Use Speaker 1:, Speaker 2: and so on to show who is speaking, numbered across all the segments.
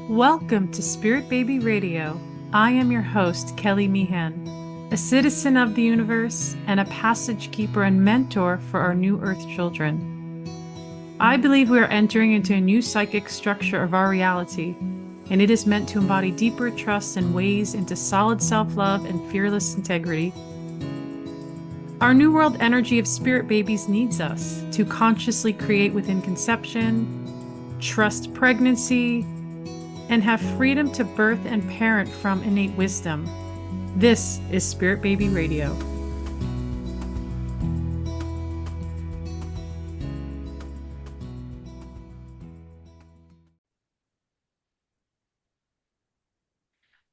Speaker 1: Welcome to Spirit Baby Radio. I am your host, Kelly Meehan, a citizen of the universe and a passage keeper and mentor for our new Earth children. I believe we are entering into a new psychic structure of our reality, and it is meant to embody deeper trust and ways into solid self-love and fearless integrity. Our new world energy of spirit babies needs us to consciously create within conception, trust pregnancy, and have freedom to birth and parent from innate wisdom. This is Spirit Baby Radio.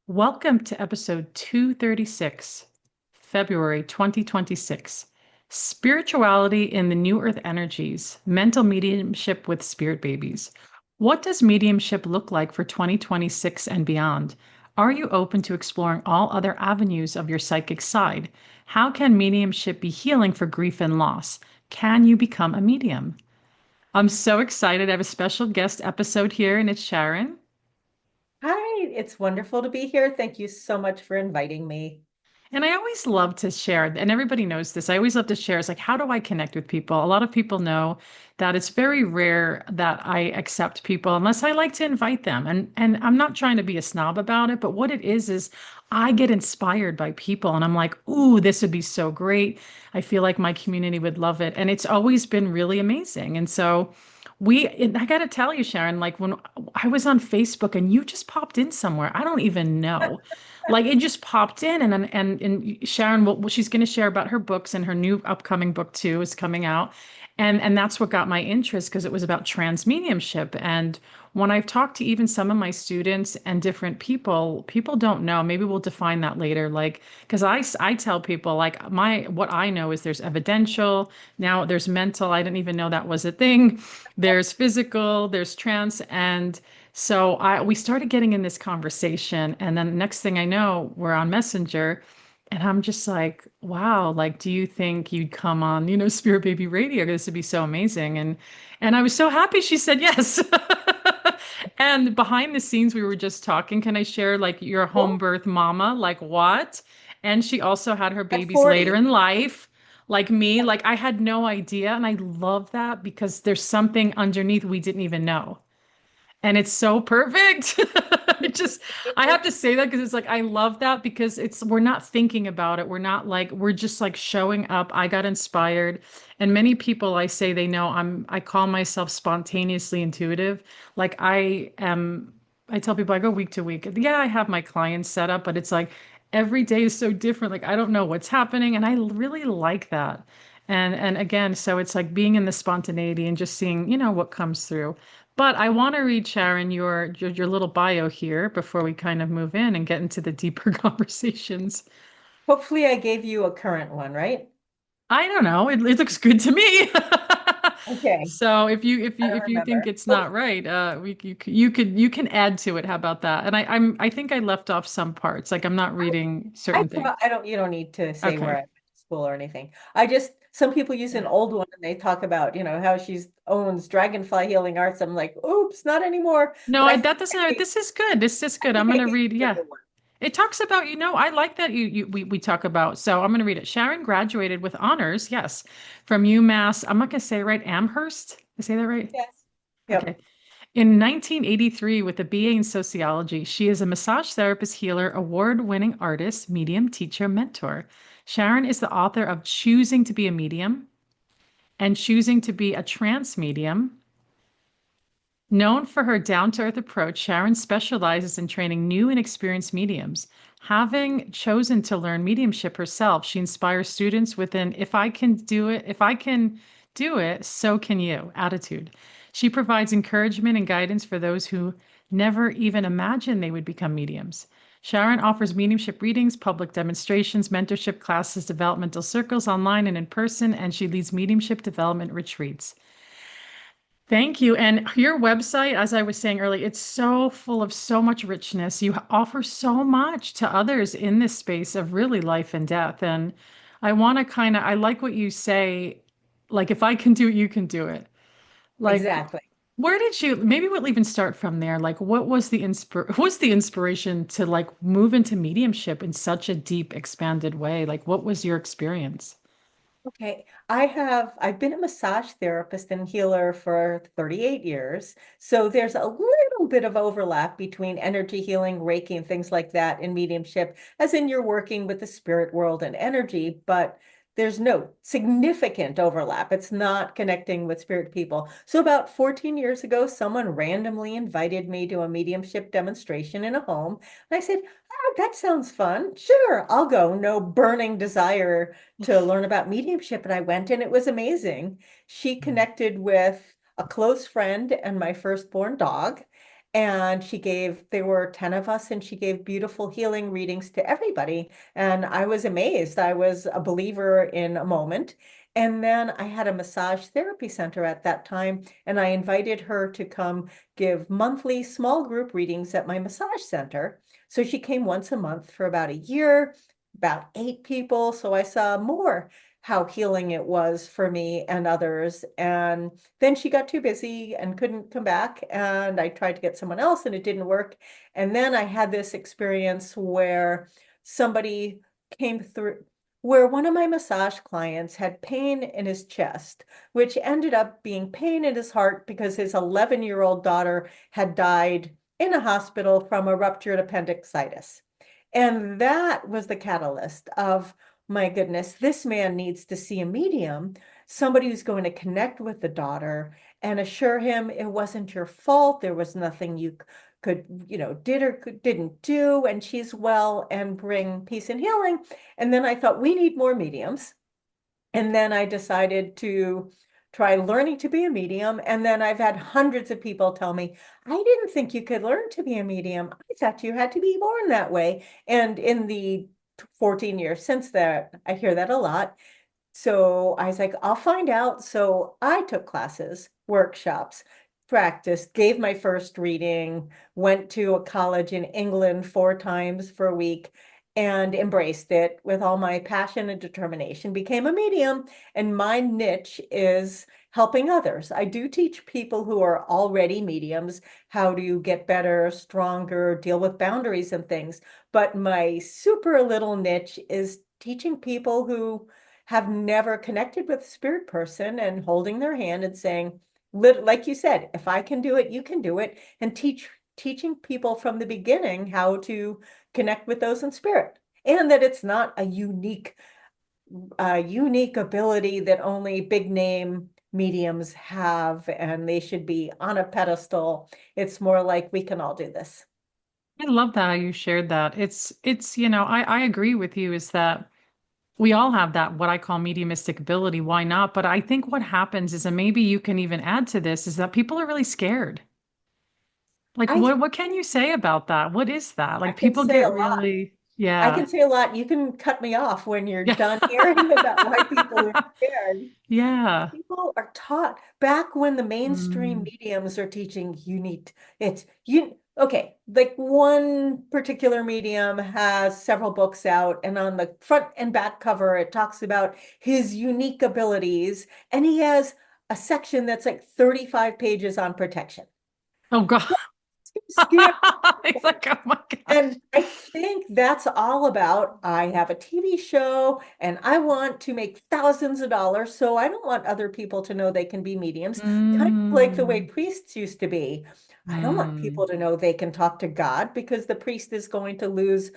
Speaker 1: Welcome to episode 236, February 2026. Spirituality in the New Earth Energies, Mental Mediumship with Spirit Babies. What does mediumship look like for 2026 and beyond? Are you open to exploring all other avenues of your psychic side? How can mediumship be healing for grief and loss? Can you become a medium? I'm so excited. I have a special guest episode here, and it's Sharon.
Speaker 2: Hi, it's wonderful to be here. Thank you so much for inviting me.
Speaker 1: And I always love to share, and everybody knows this. I always love to share. It's like, how do I connect with people? A lot of people know that it's very rare that I accept people unless I like to invite them. And I'm not trying to be a snob about it, but what it is I get inspired by people and I'm like, ooh, this would be so great. I feel like my community would love it. And it's always been really amazing. And so I got to tell you, Sharon, like when I was on Facebook and you just popped in somewhere, I don't even know. Like it just popped in, and Sharon, well, she's going to share about her books, and her new upcoming book too is coming out, and that's what got my interest because it was about trans mediumship. And when I've talked to even some of my students and different people, people don't know. Maybe we'll define that later. Like because I tell people like what I know is there's evidential, now there's mental. I didn't even know that was a thing. There's physical, there's trance, and so we started getting in this conversation, and then the next thing I know, we're on Messenger, and I'm just like, wow, like, do you think you'd come on, Spirit Baby Radio? This would be so amazing. And I was so happy she said yes. And behind the scenes, we were just talking. Can I share like your home
Speaker 2: Cool.
Speaker 1: birth mama? Like what? And she also had her
Speaker 2: At
Speaker 1: babies later
Speaker 2: 40.
Speaker 1: in life. Like me, like I had no idea. And I love that because there's something underneath we didn't even know. And it's so perfect. It just, I have to say that because it's like, I love that because we're not thinking about it. We're not like, we're just like showing up. I got inspired. And many people I say they know I call myself spontaneously intuitive. Like I tell people I go week to week. Yeah, I have my clients set up, but it's like every day is so different. Like I don't know what's happening. And I really like that. And again, so it's like being in the spontaneity and just seeing, what comes through. But I want to read, Sharon, your little bio here before we kind of move in and get into the deeper conversations.
Speaker 2: Hopefully, I gave you a current one, right?
Speaker 1: I don't know. It looks good to me.
Speaker 2: Okay.
Speaker 1: So if you think
Speaker 2: Remember.
Speaker 1: it's not right, you can add to it. How about that? And I think I left off some parts. Like I'm not reading certain things.
Speaker 2: You don't need to say where
Speaker 1: Okay.
Speaker 2: I went to school or anything. Some people use an old one and they talk about, how she's owns Dragonfly Healing Arts. I'm like, oops, not anymore.
Speaker 1: No,
Speaker 2: But
Speaker 1: that doesn't. This is good. This is
Speaker 2: I
Speaker 1: good. I'm
Speaker 2: think I
Speaker 1: gonna
Speaker 2: gave
Speaker 1: read.
Speaker 2: you a
Speaker 1: Yeah.
Speaker 2: new one.
Speaker 1: It talks about, I like that we talk about. So I'm going to read it. Sharon graduated with honors, yes, from UMass. I'm not going to say it right. Amherst. I say that right?
Speaker 2: Yes.
Speaker 1: Okay.
Speaker 2: Yep.
Speaker 1: In 1983, with a BA in sociology, she is a massage therapist, healer, award-winning artist, medium, teacher, mentor. Sharon is the author of Choosing to be a Medium and Choosing to be a Trance Medium. Known for her down-to-earth approach, Sharon specializes in training new and experienced mediums. Having chosen to learn mediumship herself, she inspires students with an if I can do it, so can you attitude. She provides encouragement and guidance for those who never even imagined they would become mediums. Sharon offers mediumship readings, public demonstrations, mentorship classes, developmental circles online and in person, and she leads mediumship development retreats. Thank you. And your website, as I was saying earlier, it's so full of so much richness. You offer so much to others in this space of really life and death. And I like what you say, like, if I can do it, you can do it. Like,
Speaker 2: Exactly.
Speaker 1: Where did you, maybe we'll even start from there. Like, what was what was the inspiration to like move into mediumship in such a deep, expanded way? Like, what was your experience?
Speaker 2: Okay, I've been a massage therapist and healer for 38 years. So there's a little bit of overlap between energy healing, Reiki, and things like that in mediumship, as in you're working with the spirit world and energy, but there's no significant overlap. It's not connecting with spirit people. So about 14 years ago, someone randomly invited me to a mediumship demonstration in a home. And I said, oh, that sounds fun. Sure, I'll go. No burning desire to learn about mediumship, and I went and it was amazing. She connected with a close friend and my firstborn dog, and there were 10 of us, and she gave beautiful healing readings to everybody. And I was amazed. I was a believer in a moment. And then I had a massage therapy center at that time, and I invited her to come give monthly small group readings at my massage center. So she came once a month for about a year, about 8 people. So I saw more how healing it was for me and others. And then she got too busy and couldn't come back. And I tried to get someone else and it didn't work. And then I had this experience where somebody came through, where one of my massage clients had pain in his chest, which ended up being pain in his heart because his 11-year-old daughter had died in a hospital from a ruptured appendicitis. And that was the catalyst of, my goodness, this man needs to see a medium, somebody who's going to connect with the daughter and assure him it wasn't your fault. There was nothing you could, did or didn't do, and she's well, and bring peace and healing. And then I thought, we need more mediums. And then I decided to try learning to be a medium. And then I've had hundreds of people tell me, I didn't think you could learn to be a medium. I thought you had to be born that way. And in the 14 years since that, I hear that a lot. So I was like, I'll find out. So I took classes, workshops, practiced, gave my first reading, went to a college in England 4 times for a week, and embraced it with all my passion and determination, became a medium. And my niche is helping others. I do teach people who are already mediums how to get better, stronger, deal with boundaries and things. But my super little niche is teaching people who have never connected with a spirit person and holding their hand and saying, like you said, if I can do it, you can do it, and teaching people from the beginning how to connect with those in spirit, and that it's not a unique ability that only big name mediums have, and they should be on a pedestal. It's more like we can all do this.
Speaker 1: I love that how you shared that. I agree with you is that we all have that, what I call mediumistic ability. Why not? But I think what happens is, and maybe you can even add to this, is that people are really scared. Like,
Speaker 2: I
Speaker 1: what can you say about that? What is that?
Speaker 2: I
Speaker 1: Like,
Speaker 2: can
Speaker 1: people
Speaker 2: say a
Speaker 1: get
Speaker 2: lot.
Speaker 1: really,
Speaker 2: I
Speaker 1: yeah.
Speaker 2: can say a lot. You can cut me off when you're
Speaker 1: Yeah.
Speaker 2: done hearing about why people are scared.
Speaker 1: Yeah.
Speaker 2: People are taught back when the mainstream
Speaker 1: Mm.
Speaker 2: mediums are teaching you need it's you okay, like one particular medium has several books out, and on the front and back cover it talks about his unique abilities, and he has a section that's like 35 pages on protection.
Speaker 1: Oh God.
Speaker 2: Scare.
Speaker 1: It's like, oh my God.
Speaker 2: And I think that's all about, I have a TV show and I want to make thousands of dollars, so I don't want other people to know they can be mediums. Kind of like the way
Speaker 1: Mm.
Speaker 2: priests used to be. I don't want
Speaker 1: Mm.
Speaker 2: people to know they can talk to God because the priest is going to lose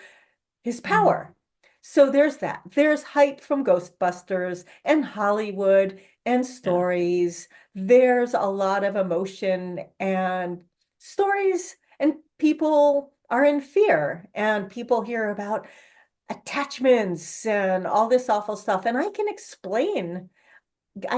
Speaker 2: his
Speaker 1: Mm.
Speaker 2: power. So there's that. There's hype from Ghostbusters and Hollywood and
Speaker 1: Yeah.
Speaker 2: stories. There's a lot of emotion and stories, and people are in fear, and people hear about attachments and all this awful stuff. And I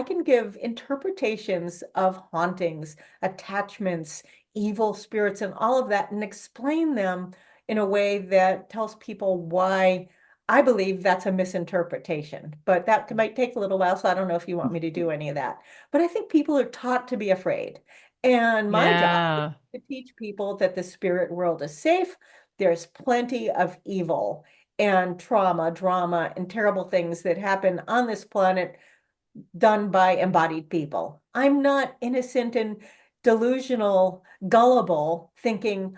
Speaker 2: can give interpretations of hauntings, attachments, evil spirits, and all of that, and explain them in a way that tells people why I believe that's a misinterpretation. But that might take a little while, so I don't know if you want me to do any of that. But I think people are taught to be afraid. And my job is
Speaker 1: Yeah.
Speaker 2: to teach people that the spirit world is safe. There's plenty of evil and trauma, drama, and terrible things that happen on this planet done by embodied people. I'm not innocent, and delusional, gullible, thinking,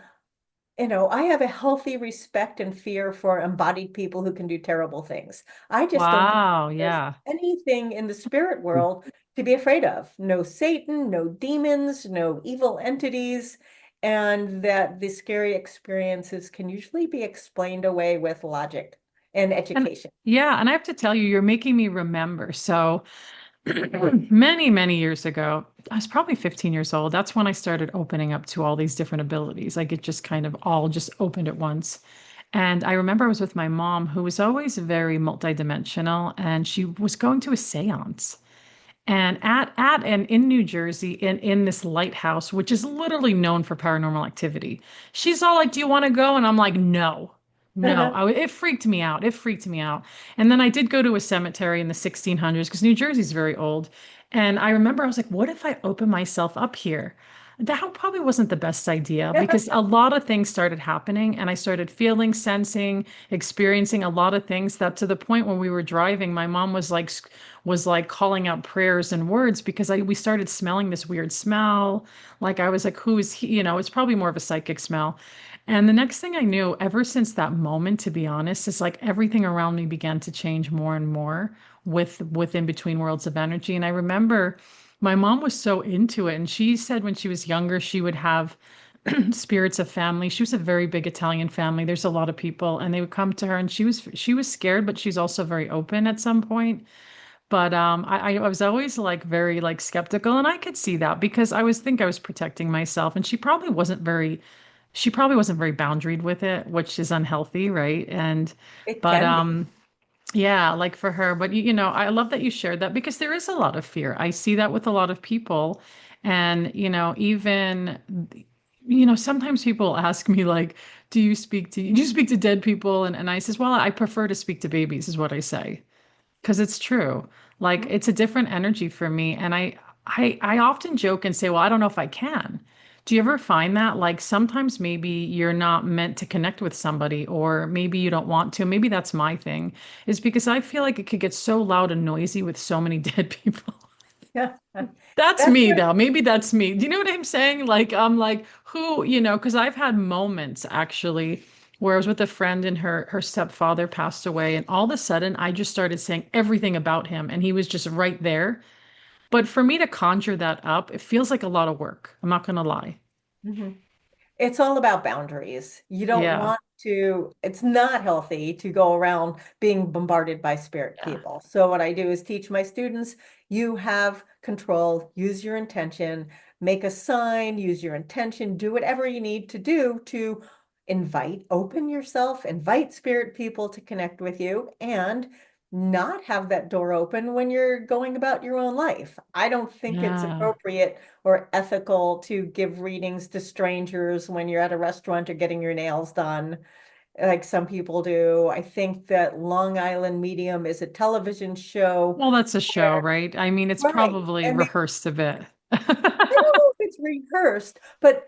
Speaker 2: I have a healthy respect and fear for embodied people who can do terrible things. I just don't think
Speaker 1: Wow,
Speaker 2: there's
Speaker 1: yeah.
Speaker 2: anything in the spirit world to be afraid of. No Satan, no demons, no evil entities, and that the scary experiences can usually be explained away with logic and
Speaker 1: And
Speaker 2: education.
Speaker 1: yeah, and I have to tell you, you're making me remember. So many, many years ago, I was probably 15 years old. That's when I started opening up to all these different abilities. Like it just kind of all just opened at once. And I remember I was with my mom, who was always very multidimensional, and she was going to a séance. And at and in New Jersey, in this lighthouse, which is literally known for paranormal activity, she's all like, "Do you want to go?" And I'm like, "No, no." It freaked me out. It freaked me out. And then I did go to a cemetery in the 1600s because New Jersey's very old. And I remember I was like, "What if I open myself up here?" That probably wasn't the best idea because a lot of things started happening, and I started feeling, sensing, experiencing a lot of things that to the point when we were driving, my mom was like calling out prayers and words because we started smelling this weird smell. Like I was like, who is he? It's probably more of a psychic smell. And the next thing I knew, ever since that moment, to be honest, is like everything around me began to change more and more within between worlds of energy. And I remember my mom was so into it. And she said when she was younger, she would have spirits of family. She was a very big Italian family. There's a lot of people, and they would come to her, and she was scared, but she's also very open at some point. But I was always like very like skeptical, and I could see that because I was protecting myself, and she probably wasn't very boundaried with it, which is unhealthy, right? And
Speaker 2: It
Speaker 1: but
Speaker 2: can be.
Speaker 1: yeah, like for her, but I love that you shared that because there is a lot of fear. I see that with a lot of people, and even sometimes people ask me like, do you speak to dead people? And I says, well, I prefer to speak to babies, is what I say. Because it's true. Like it's a different energy for me. And I often joke and say, well, I don't know if I can. Do you ever find that? Like sometimes maybe you're not meant to connect with somebody, or maybe you don't want to. Maybe that's my thing, is because I feel like it could get so loud and noisy with so many dead people.
Speaker 2: Yeah.
Speaker 1: That's
Speaker 2: That's
Speaker 1: me
Speaker 2: what,
Speaker 1: though. Maybe that's me. Do you know what I'm saying? Like I'm like, because I've had moments actually where I was with a friend and her stepfather passed away, and all of a sudden I just started saying everything about him, and he was just right there. But for me to conjure that up, it feels like a lot of work. I'm not gonna lie.
Speaker 2: Mhm. It's all about boundaries. You don't
Speaker 1: Yeah.
Speaker 2: want to, it's not healthy to go around being bombarded by spirit
Speaker 1: Yeah.
Speaker 2: people. So, what I do is teach my students you have control, use your intention, make a sign, use your intention, do whatever you need to do to open yourself, invite spirit people to connect with you, and not have that door open when you're going about your own life. I don't think it's
Speaker 1: Yeah.
Speaker 2: appropriate or ethical to give readings to strangers when you're at a restaurant or getting your nails done, like some people do. I think that Long Island Medium is a television show
Speaker 1: Well, that's a show,
Speaker 2: where,
Speaker 1: right? I mean, it's
Speaker 2: right,
Speaker 1: probably
Speaker 2: and
Speaker 1: rehearsed a bit.
Speaker 2: I don't know if it's rehearsed, but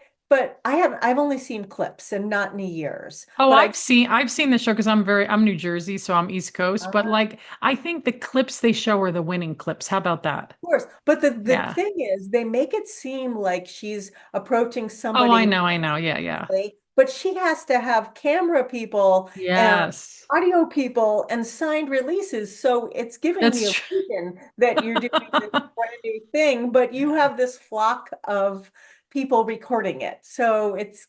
Speaker 2: I've only seen clips and not in years.
Speaker 1: Oh,
Speaker 2: But
Speaker 1: I've seen the show because I'm New Jersey, so I'm East Coast. But
Speaker 2: of
Speaker 1: like, I think the clips they show are the winning clips. How about that?
Speaker 2: course, but the
Speaker 1: Yeah.
Speaker 2: thing is, they make it seem like she's approaching
Speaker 1: Oh, I
Speaker 2: somebody,
Speaker 1: know, I know. Yeah, yeah.
Speaker 2: but she has to have camera people and
Speaker 1: Yes.
Speaker 2: audio people and signed releases. So it's giving the
Speaker 1: That's true.
Speaker 2: illusion that you're doing this brand new thing, but you have this flock of people recording it. So it's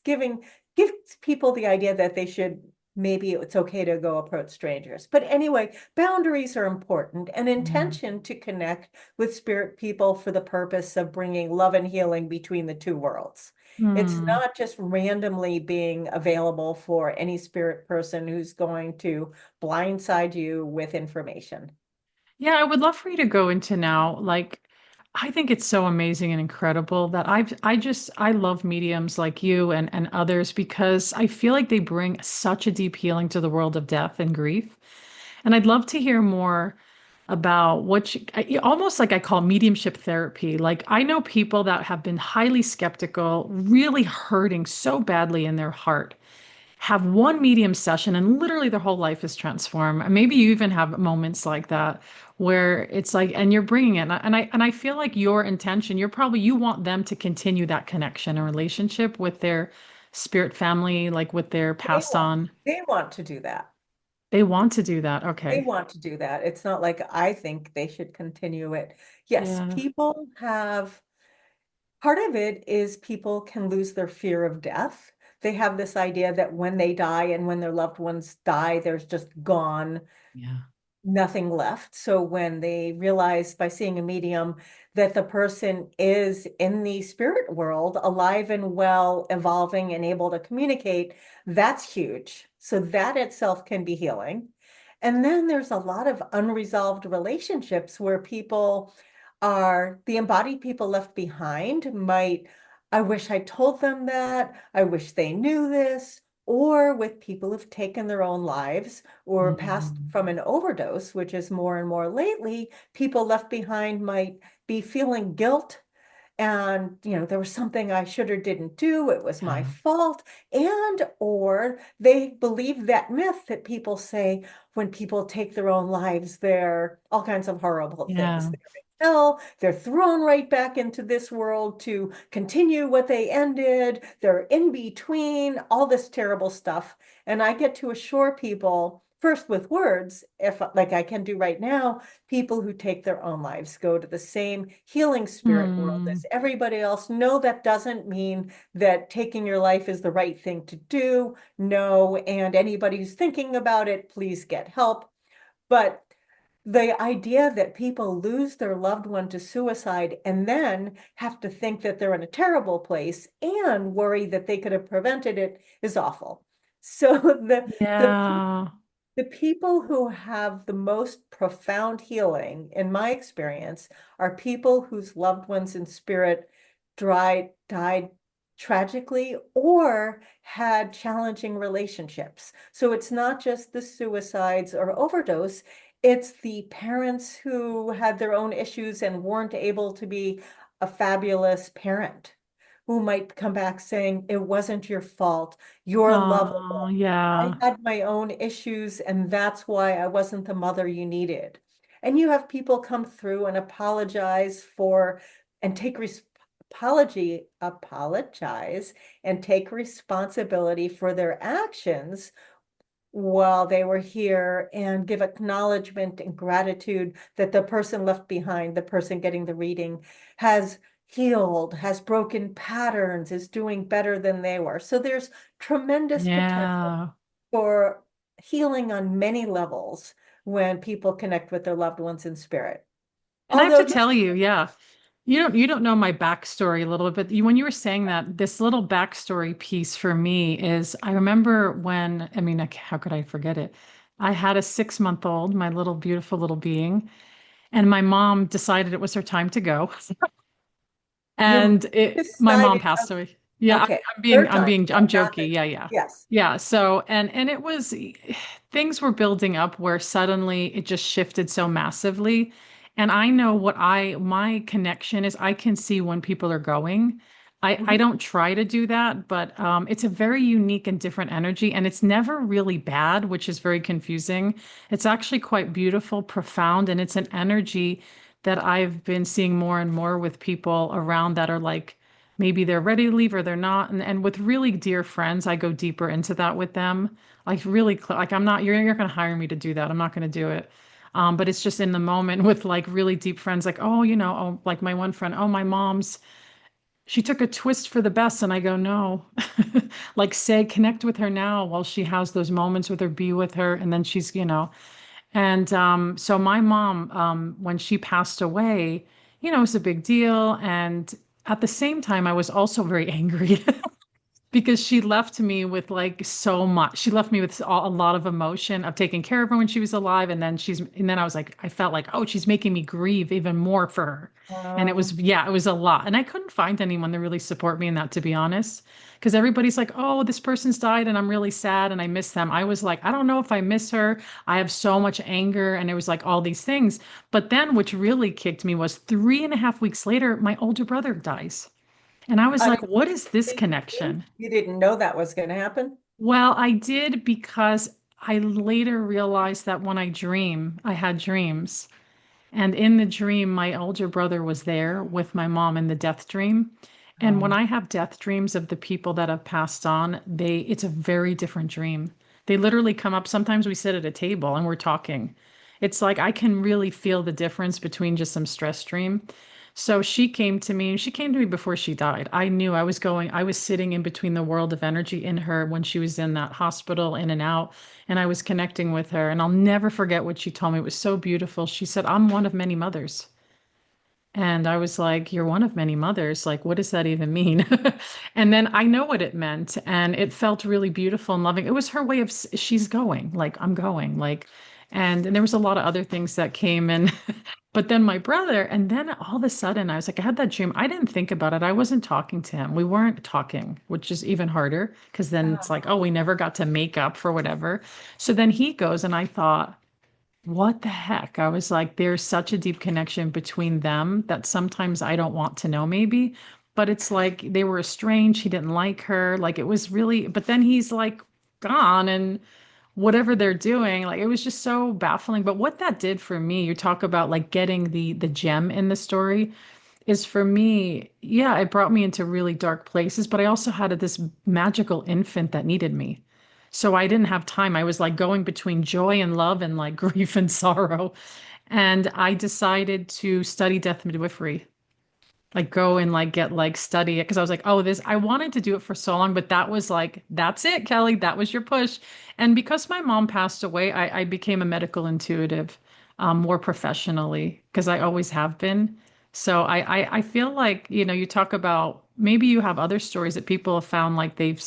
Speaker 2: gives people the idea that they should maybe it's okay to go approach strangers. But anyway, boundaries are important and
Speaker 1: Mm.
Speaker 2: intention to connect with spirit people for the purpose of bringing love and healing between the two worlds. It's
Speaker 1: Hmm.
Speaker 2: not just randomly being available for any spirit person who's going to blindside you with information.
Speaker 1: Yeah, I would love for you to go into now. Like, I think it's so amazing and incredible that I love mediums like you and others because I feel like they bring such a deep healing to the world of death and grief. And I'd love to hear more about almost like I call mediumship therapy. Like I know people that have been highly skeptical, really hurting so badly in their heart. have one medium session and literally their whole life is transformed. And maybe you even have moments like that where it's like, and you're bringing it. And I feel like your intention, you want them to continue that connection and relationship with their spirit family, like with their
Speaker 2: They
Speaker 1: passed
Speaker 2: want,
Speaker 1: on.
Speaker 2: they want to do that.
Speaker 1: They want to do that.
Speaker 2: They
Speaker 1: Okay.
Speaker 2: want to do that. It's not like I think they should continue it. Yes,
Speaker 1: Yeah.
Speaker 2: people have, part of it is people can lose their fear of death. They have this idea that when they die and when their loved ones die, there's just gone
Speaker 1: Yeah.
Speaker 2: nothing left. So when they realize by seeing a medium that the person is in the spirit world, alive and well, evolving and able to communicate, that's huge. So that itself can be healing. And then there's a lot of unresolved relationships where people are the embodied people left behind might, I wish I told them that, I wish they knew this, or with people who've taken their own lives or passed
Speaker 1: Mm.
Speaker 2: from an overdose, which is more and more lately, people left behind might be feeling guilt and there was something I should or didn't do, it was my
Speaker 1: Yeah.
Speaker 2: fault, and or they believe that myth that people say when people take their own lives, they're all kinds of horrible things.
Speaker 1: Yeah.
Speaker 2: They're in hell, they're thrown right back into this world to continue what they ended, they're in between, all this terrible stuff. And I get to assure people first with words, if like I can do right now, people who take their own lives go to the same healing spirit world
Speaker 1: Mm.
Speaker 2: as everybody else. No, that doesn't mean that taking your life is the right thing to do. No, and anybody who's thinking about it, please get help. But the idea that people lose their loved one to suicide and then have to think that they're in a terrible place and worry that they could have prevented it is awful. So the
Speaker 1: Yeah.
Speaker 2: the people who have the most profound healing, in my experience, are people whose loved ones in spirit died tragically or had challenging relationships. So it's not just the suicides or overdose, it's the parents who had their own issues and weren't able to be a fabulous parent, who might come back saying, it wasn't your fault, you're
Speaker 1: Oh,
Speaker 2: lovable. I
Speaker 1: yeah.
Speaker 2: had my own issues, and that's why I wasn't the mother you needed. And you have people come through and apologize for and take apologize and take responsibility for their actions while they were here and give acknowledgement and gratitude that the person left behind, the person getting the reading, has healed, has broken patterns, is doing better than they were. So there's tremendous potential
Speaker 1: Yeah.
Speaker 2: for healing on many levels when people connect with their loved ones in spirit.
Speaker 1: And I have
Speaker 2: Although
Speaker 1: to
Speaker 2: this,
Speaker 1: tell you, yeah, you don't know my backstory a little bit. When you were saying that, this little backstory piece for me is I remember when, I mean, like, how could I forget it? I had a 6 month old, my little beautiful little being, and my mom decided it was her time to go.
Speaker 2: you
Speaker 1: And my mom
Speaker 2: decided,
Speaker 1: passed away. Yeah,
Speaker 2: okay, third
Speaker 1: I'm
Speaker 2: time to
Speaker 1: being,
Speaker 2: go,
Speaker 1: I'm
Speaker 2: not
Speaker 1: jokey.
Speaker 2: that,
Speaker 1: Yeah, yeah.
Speaker 2: yes.
Speaker 1: Yeah. So, and it was, things were building up where suddenly it just shifted so massively. And I know my connection is I can see when people are going. I
Speaker 2: Mhm.
Speaker 1: don't try to do that, but it's a very unique and different energy. And it's never really bad, which is very confusing. It's actually quite beautiful, profound, and it's an energy that I've been seeing more and more with people around that are like, maybe they're ready to leave or they're not. And with really dear friends, I go deeper into that with them. Like really, like I'm not, you're going to hire me to do that. I'm not going to do it. But it's just in the moment with like really deep friends, like, oh, oh, like my one friend, oh, my mom's, she took a twist for the best. And I go, no, like say, connect with her now while she has those moments with her, be with her. And then she's. And so my mom, when she passed away, it was a big deal. And at the same time, I was also very angry because she left me with like so much. She left me with a lot of emotion of taking care of her when she was alive, and then I was like, I felt like, oh, she's making me grieve even more for her, and it was,
Speaker 2: Um,
Speaker 1: yeah, it was a lot, and I couldn't find anyone to really support me in that, to be honest, because everybody's like, oh, this person's died, and I'm really sad, and I miss them. I was like, I don't know if I miss her. I have so much anger, and it was like all these things. But then, which really kicked me was 3.5 weeks later, my older brother dies. And I was like, what is this
Speaker 2: unexpectedly for you,
Speaker 1: connection?
Speaker 2: you didn't know that was going to happen.
Speaker 1: Well, I did because I later realized that when I had dreams. And in the dream, my older brother was there with my mom in the death dream. And when
Speaker 2: Um,
Speaker 1: I have death dreams of the people that have passed on, it's a very different dream. They literally come up. Sometimes we sit at a table and we're talking. It's like I can really feel the difference between just some stress dream. So she came to me, and she came to me before she died. I was sitting in between the world of energy in her when she was in that hospital, in and out, and I was connecting with her. And I'll never forget what she told me. It was so beautiful. She said, I'm one of many mothers. And I was like, you're one of many mothers. Like, what does that even mean? And then I know what it meant. And it felt really beautiful and loving. It was her way of, she's going, like, I'm going, like, and there was a lot of other things that came in. But then my brother, and then all of a sudden, I was like, I had that dream. I didn't think about it. I wasn't talking to him. We weren't talking, which is even harder because then it's like, oh, we never got to make up for whatever. So then he goes, and I thought, what the heck? I was like, there's such a deep connection between them that sometimes I don't want to know, maybe. But it's like they were estranged. He didn't like her. Like it was really, but then he's like gone and whatever they're doing, like it was just so baffling. But what that did for me, you talk about like getting the gem in the story, is for me, yeah, it brought me into really dark places, but I also had this magical infant that needed me. So I didn't have time. I was like going between joy and love and like grief and sorrow. And I decided to study death midwifery, like go and like get like study it because I was like, oh, this I wanted to do it for so long, but that was like, that's it, Kelly, that was your push. And because my mom passed away, I became a medical intuitive more professionally because I always have been. So I feel like, you talk about maybe you have other stories that people have found like they've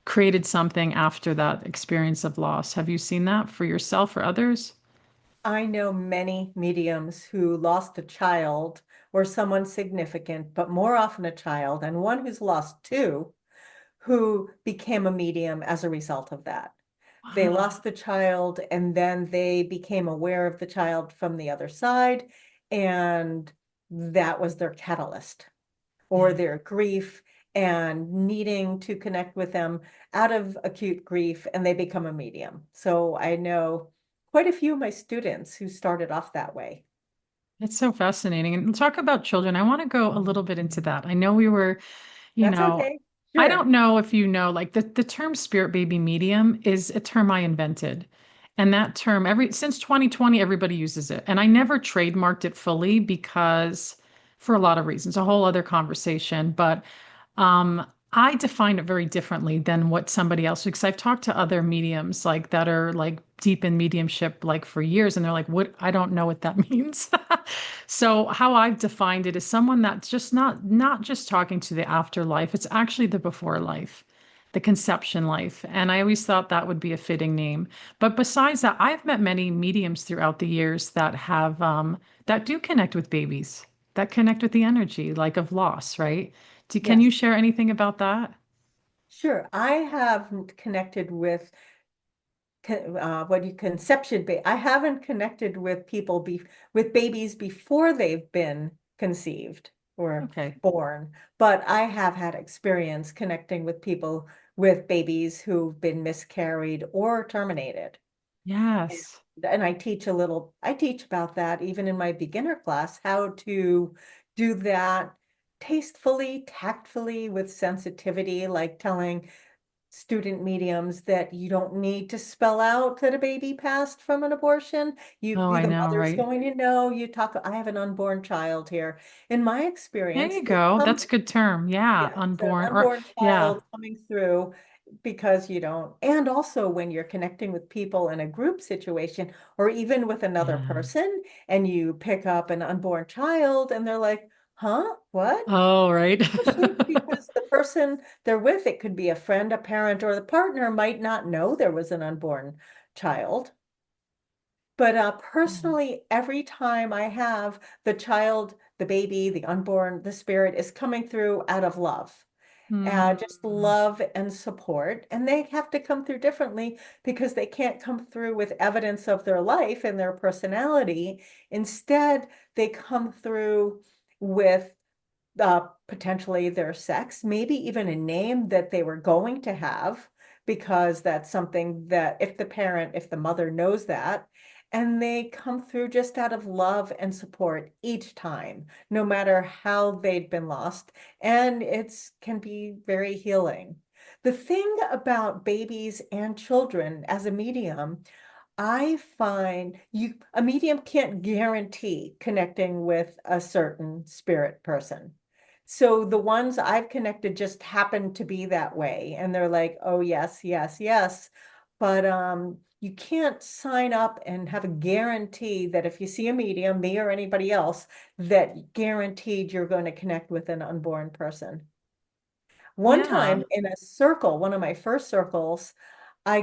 Speaker 1: created something after that experience of loss. Have you seen that for yourself or others?
Speaker 2: I know many mediums who lost a child or someone significant, but more often a child, and one who's lost two, who became a medium as a result of that. They
Speaker 1: Wow.
Speaker 2: lost the child and then they became aware of the child from the other side, and that was their catalyst or
Speaker 1: Yeah.
Speaker 2: their grief and needing to connect with them out of acute grief, and they become a medium. So I know quite a few of my students who started off that way.
Speaker 1: It's so fascinating. And talk about children. I want to go a little bit into that. I know we were, you
Speaker 2: That's
Speaker 1: know,
Speaker 2: okay.
Speaker 1: I don't
Speaker 2: Sure.
Speaker 1: know if you know, like the term spirit baby medium is a term I invented. And that term, since 2020, everybody uses it. And I never trademarked it fully because for a lot of reasons, a whole other conversation. But I define it very differently than what somebody else, because I've talked to other mediums like that are like deep in mediumship like for years, and they're like, what? I don't know what that means. So how I've defined it is someone that's just not just talking to the afterlife, it's actually the before life, the conception life. And I always thought that would be a fitting name. But besides that, I've met many mediums throughout the years that have that do connect with babies, that connect with the energy like of loss, right? Can
Speaker 2: Yes.
Speaker 1: you share anything about that?
Speaker 2: Sure. I have connected with what do you conception ba I haven't connected with people be with babies before they've been conceived or
Speaker 1: Okay.
Speaker 2: born, but I have had experience connecting with people with babies who've been miscarried or terminated. And
Speaker 1: Yes.
Speaker 2: I teach about that even in my beginner class, how to do that tastefully, tactfully, with sensitivity, like telling student mediums that you don't need to spell out that a baby passed from an abortion.
Speaker 1: Oh, I
Speaker 2: The
Speaker 1: know,
Speaker 2: mother's
Speaker 1: right?
Speaker 2: going to know. I have an unborn child here. In my
Speaker 1: There
Speaker 2: experience,
Speaker 1: you go. That's a good term. Yeah,
Speaker 2: yeah, it's an
Speaker 1: unborn or
Speaker 2: unborn
Speaker 1: yeah.
Speaker 2: child coming through because you don't, and also when you're connecting with people in a group situation or even with another
Speaker 1: Yeah.
Speaker 2: person and you pick up an unborn child and they're like, huh, what?
Speaker 1: Oh, right.
Speaker 2: Especially because the person they're with, it could be a friend, a parent, or the partner might not know there was an unborn child. But personally, every time I have the child, the baby, the unborn, the spirit is coming through out of love.
Speaker 1: Hmm.
Speaker 2: Just love and support. And they have to come through differently because they can't come through with evidence of their life and their personality. Instead, they come through with potentially their sex, maybe even a name that they were going to have, because that's something that if the mother knows that, and they come through just out of love and support each time, no matter how they'd been lost. And it's can be very healing. The thing about babies and children as a medium, I find a medium can't guarantee connecting with a certain spirit person. So the ones I've connected just happen to be that way. And they're like, oh, yes, yes, yes. But you can't sign up and have a guarantee that if you see a medium, me or anybody else, that guaranteed you're going to connect with an unborn person. One
Speaker 1: Yeah.
Speaker 2: time in a circle, one of my first circles, I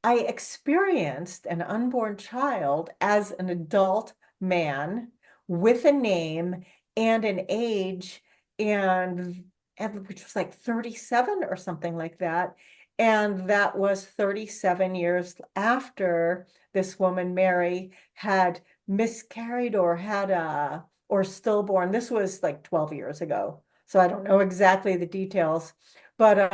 Speaker 2: experienced an unborn child as an adult man with a name and an age and, which was like 37 or something like that. And that was 37 years after this woman, Mary, had miscarried or had or stillborn. This was like 12 years ago. So I don't know exactly the details, but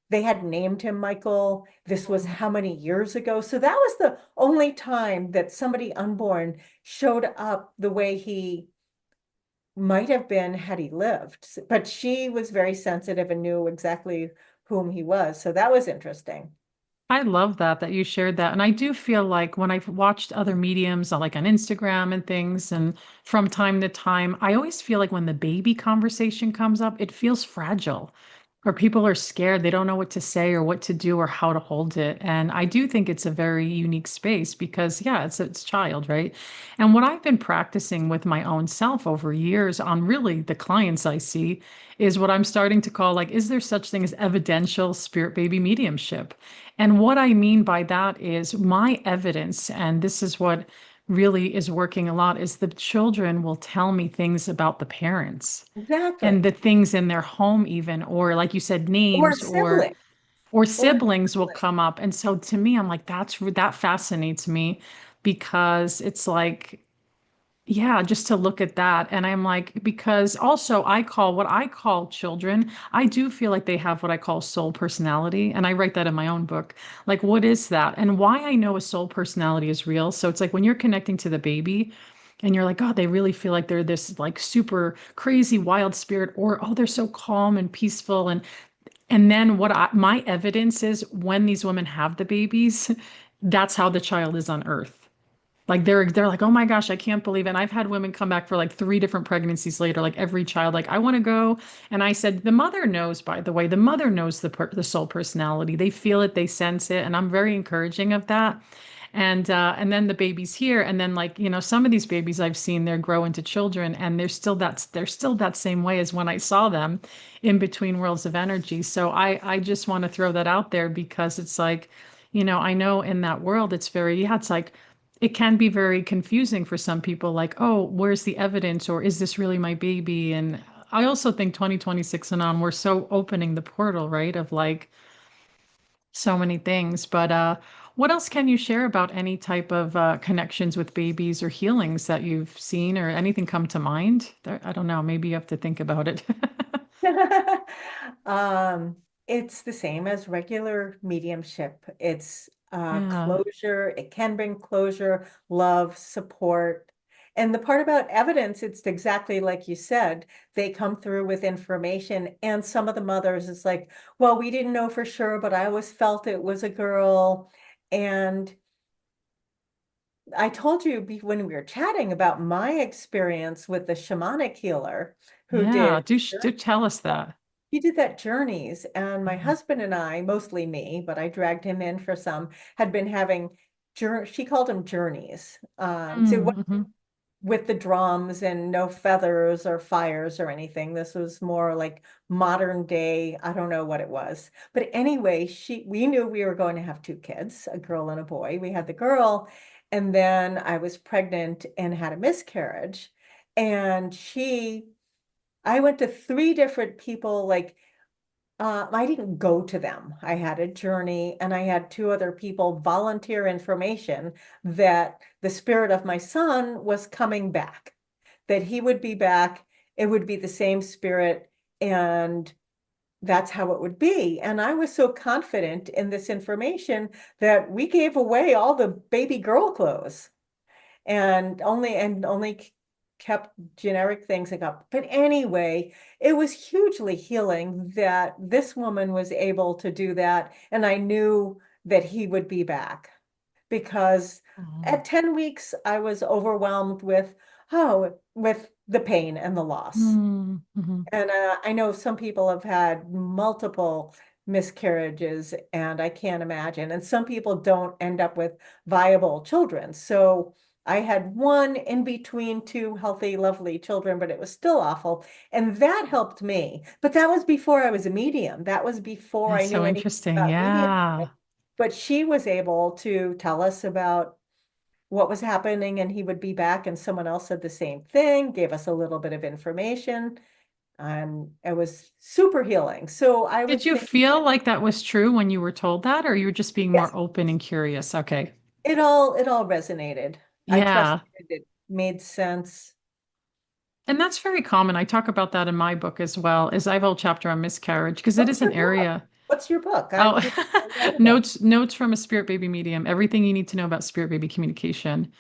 Speaker 2: they had named him Michael. This was how many years ago? So that was the only time that somebody unborn showed up the way he might have been had he lived. But she was very sensitive and knew exactly whom he was. So that was interesting.
Speaker 1: I love that you shared that. And I do feel like when I've watched other mediums like on Instagram and things, and from time to time, I always feel like when the baby conversation comes up, it feels fragile. Or people are scared, they don't know what to say or what to do or how to hold it. And I do think it's a very unique space because, yeah, it's child, right? And what I've been practicing with my own self over years on really the clients I see is what I'm starting to call like, is there such thing as evidential spirit baby mediumship? And what I mean by that is my evidence, and this is what really is working a lot, is the children will tell me things about the parents and
Speaker 2: Exactly.
Speaker 1: the things in their home even, or like you said,
Speaker 2: Or
Speaker 1: names
Speaker 2: sibling.
Speaker 1: or
Speaker 2: Or
Speaker 1: siblings will come up. And so to me, I'm like, that fascinates me because it's like, yeah, just to look at that. And I'm like, because also I call what I call children, I do feel like they have what I call soul personality. And I write that in my own book. Like, what is that? And why I know a soul personality is real. So it's like when you're connecting to the baby and you're like, oh, they really feel like they're this like super crazy wild spirit, or oh, they're so calm and peaceful. And then my evidence is when these women have the babies, that's how the child is on earth. Like they're like, oh my gosh, I can't believe it. And I've had women come back for like three different pregnancies later, like every child, like I want to go. And I said, the mother knows, by the way, the mother knows the soul personality. They feel it, they sense it, and I'm very encouraging of that. And then the baby's here, and then like some of these babies I've seen, they grow into children, and they're still that same way as when I saw them in between worlds of energy. So I just want to throw that out there because it's like, I know in that world it's very, yeah, it's like it can be very confusing for some people, like, oh, where's the evidence, or is this really my baby? And I also think 2026 and on, we're so opening the portal, right, of like so many things. But what else can you share about any type of connections with babies or healings that you've seen, or anything come to mind? I don't know, maybe you have to think about it.
Speaker 2: Um, it's the same as regular mediumship. It's
Speaker 1: Yeah.
Speaker 2: closure. It can bring closure, love, support. And the part about evidence, it's exactly like you said. They come through with information. And some of the mothers, it's like, well, we didn't know for sure, but I always felt it was a girl. And I told you when we were chatting about my experience with the shamanic healer who
Speaker 1: Yeah,
Speaker 2: did
Speaker 1: do tell us that.
Speaker 2: he did that journeys, and my
Speaker 1: Mhm.
Speaker 2: husband and I, mostly me, but I dragged him in for some, had been having she called them journeys. So it wasn't
Speaker 1: Mm-hmm.
Speaker 2: with the drums and no feathers or fires or anything. This was more like modern day. I don't know what it was. But anyway, we knew we were going to have two kids, a girl and a boy. We had the girl, and then I was pregnant and had a miscarriage. And I went to three different people, like I didn't go to them. I had a journey and I had two other people volunteer information that the spirit of my son was coming back, that he would be back. It would be the same spirit. And that's how it would be. And I was so confident in this information that we gave away all the baby girl clothes and only kept generic things and got. But anyway, it was hugely healing that this woman was able to do that. And I knew that he would be back because
Speaker 1: Oh.
Speaker 2: at 10 weeks, I was overwhelmed with the pain and the loss.
Speaker 1: Mm-hmm.
Speaker 2: And I know some people have had multiple miscarriages, and I can't imagine. And some people don't end up with viable children. So I had one in between two healthy, lovely children, but it was still awful. And that helped me. But that was before I was a medium. That was before I
Speaker 1: That's
Speaker 2: knew
Speaker 1: so
Speaker 2: anything
Speaker 1: interesting.
Speaker 2: about
Speaker 1: Yeah.
Speaker 2: mediumship. But she was able to tell us about what was happening, and he would be back. And someone else said the same thing, gave us a little bit of information. It was super healing. So I would
Speaker 1: Did you
Speaker 2: think,
Speaker 1: feel like that was true when you were told that, or you were just being more
Speaker 2: yes,
Speaker 1: open and curious? Okay.
Speaker 2: it all resonated. I trusted
Speaker 1: Yeah.
Speaker 2: it made sense.
Speaker 1: And that's very common. I talk about that in my book as well, is I have a whole chapter on miscarriage because it
Speaker 2: What's
Speaker 1: is an
Speaker 2: your book?
Speaker 1: area.
Speaker 2: What's your book?
Speaker 1: Oh,
Speaker 2: I read about.
Speaker 1: notes from a spirit baby medium, everything you need to know about spirit baby communication.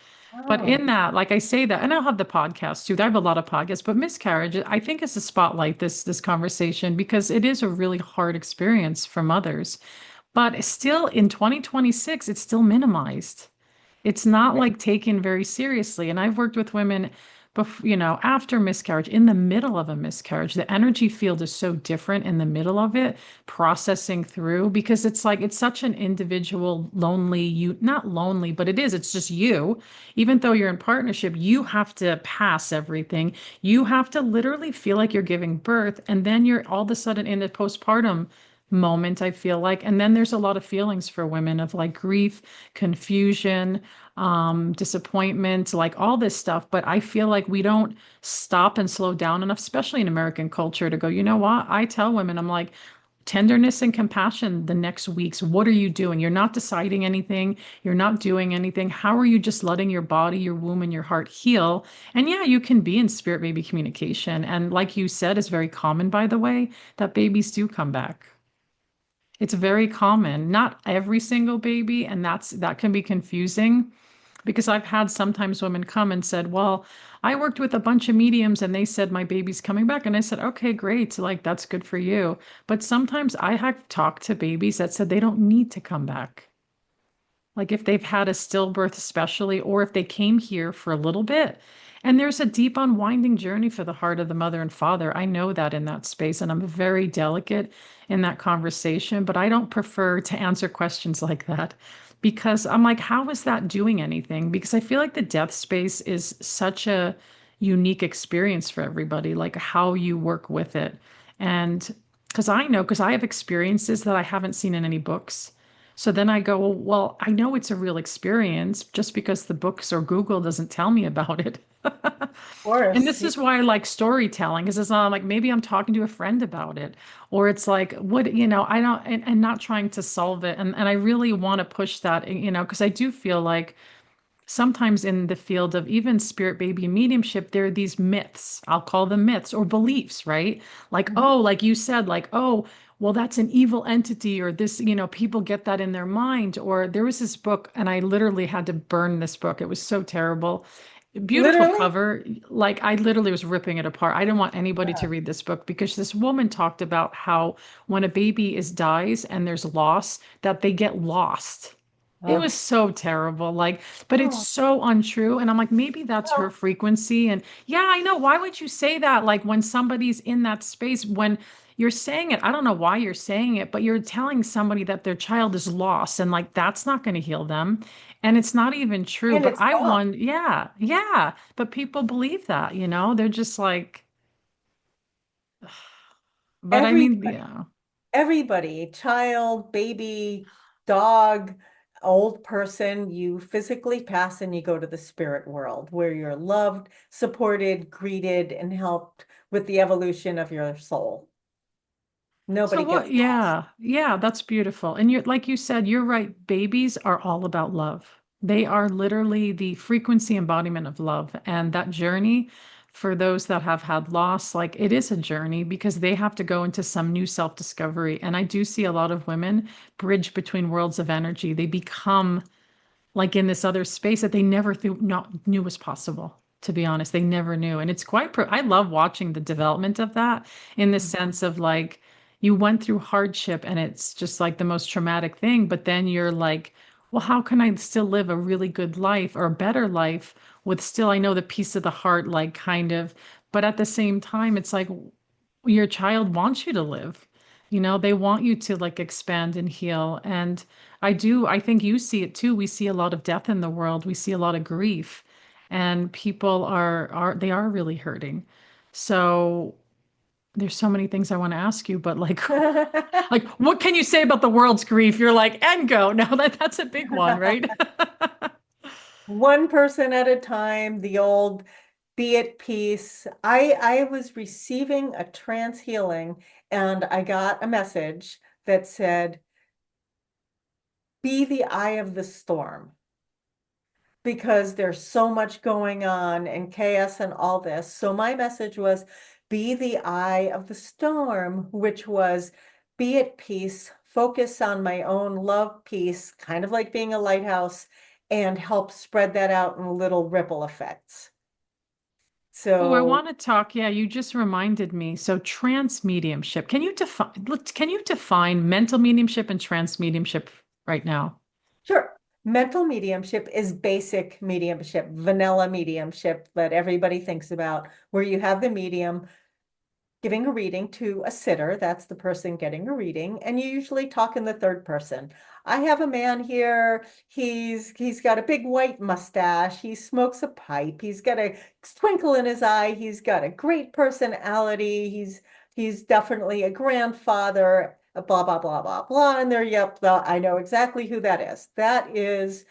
Speaker 1: But
Speaker 2: Oh,
Speaker 1: in that, like I say that, and I'll have the podcast too. I have a lot of podcasts, but miscarriage, I think is a spotlight this conversation because it is a really hard experience for mothers. But still in 2026, it's still minimized. It's not
Speaker 2: yeah.
Speaker 1: like taken very seriously. And I've worked with women after miscarriage, in the middle of a miscarriage, the energy field is so different in the middle of it, processing through because it's like it's such an individual, lonely, you not lonely, but it is, it's just you. Even though you're in partnership, you have to pass everything. You have to literally feel like you're giving birth, and then you're all of a sudden in the postpartum moment, I feel like. And then there's a lot of feelings for women of like grief, confusion, disappointment, like all this stuff. But I feel like we don't stop and slow down enough, especially in American culture, to go, you know what? I tell women, I'm like, tenderness and compassion the next weeks. What are you doing? You're not deciding anything. You're not doing anything. How are you just letting your body, your womb, and your heart heal? And yeah, you can be in spirit baby communication. And like you said, is very common, by the way, that babies do come back. It's very common. Not every single baby, and that can be confusing because I've had sometimes women come and said, "Well, I worked with a bunch of mediums and they said my baby's coming back." And I said, "Okay, great. Like that's good for you." But sometimes I have talked to babies that said they don't need to come back. Like if they've had a stillbirth, especially, or if they came here for a little bit. And there's a deep unwinding journey for the heart of the mother and father. I know that in that space, and I'm very delicate in that conversation, but I don't prefer to answer questions like that because I'm like, how is that doing anything? Because I feel like the death space is such a unique experience for everybody, like how you work with it. And because I have experiences that I haven't seen in any books. So then I go, well, I know it's a real experience just because the books or Google doesn't tell me about it.
Speaker 2: Of
Speaker 1: And
Speaker 2: course.
Speaker 1: this is why I like storytelling, is it's not like maybe I'm talking to a friend about it, or it's like, what, I don't, and not trying to solve it. And I really want to push that, because I do feel like sometimes in the field of even spirit baby mediumship, there are these myths. I'll call them myths or beliefs, right? Like,
Speaker 2: Mhm.
Speaker 1: oh, like you said, like, oh, well, that's an evil entity, or this, people get that in their mind. Or there was this book, and I literally had to burn this book. It was so terrible. Beautiful
Speaker 2: Literally?
Speaker 1: cover. Like, I literally was ripping it apart. I didn't want anybody to
Speaker 2: Yeah.
Speaker 1: read this book because this woman talked about how when a baby is dies and there's loss, that they get lost. It was
Speaker 2: Oh,
Speaker 1: so terrible. Like, but it's
Speaker 2: oh,
Speaker 1: so untrue. And I'm like, maybe that's her
Speaker 2: well,
Speaker 1: frequency. And yeah, I know. Why would you say that? Like when somebody's in that space, when you're saying it, I don't know why you're saying it, but you're telling somebody that their child is lost and like that's not going to heal them. And it's not even true.
Speaker 2: and
Speaker 1: But
Speaker 2: it's
Speaker 1: I
Speaker 2: wrong.
Speaker 1: won, yeah, yeah. But people believe that, they're just like, but I mean,
Speaker 2: Everybody,
Speaker 1: yeah.
Speaker 2: everybody, child, baby, dog, old person, you physically pass and you go to the spirit world where you're loved, supported, greeted, and helped with the evolution of your soul.
Speaker 1: So
Speaker 2: Nobody
Speaker 1: what?
Speaker 2: gets lost.
Speaker 1: Yeah, yeah, that's beautiful. And you're like you said, you're right. Babies are all about love. They are literally the frequency embodiment of love. And that journey for those that have had loss, like it is a journey because they have to go into some new self-discovery. And I do see a lot of women bridge between worlds of energy. They become like in this other space that they never not knew was possible. To be honest, they never knew. And it's I love watching the development of that in the sense of like you went through hardship and it's just like the most traumatic thing, but then you're like, well, how can I still live a really good life or a better life with still, I know the peace of the heart, like kind of, but at the same time, it's like your child wants you to live. They want you to like expand and heal. And I think you see it too. We see a lot of death in the world. We see a lot of grief and people they are really hurting. So there's so many things I want to ask you, but like, like what can you say about the world's grief? You're like, and go. No, that's a big one, right?
Speaker 2: One person at a time, the old be at peace. I was receiving a trance healing and I got a message that said, be the eye of the storm, because there's so much going on and chaos and all this. So my message was, be the eye of the storm, which was be at peace, focus on my own love peace, kind of like being a lighthouse, and help spread that out in little ripple effects.
Speaker 1: Oh, I
Speaker 2: So
Speaker 1: want to talk. Yeah, you just reminded me. So trance mediumship. Can you define mental mediumship and trance mediumship right now?
Speaker 2: sure. Mental mediumship is basic mediumship, vanilla mediumship that everybody thinks about, where you have the medium giving a reading to a sitter. That's the person getting a reading, and you usually talk in the third person. I have a man here. He's got a big white mustache. He smokes a pipe. He's got a twinkle in his eye. He's got a great personality. He's definitely a grandfather. Blah blah blah blah blah. And there, yep, I know exactly who that is. That is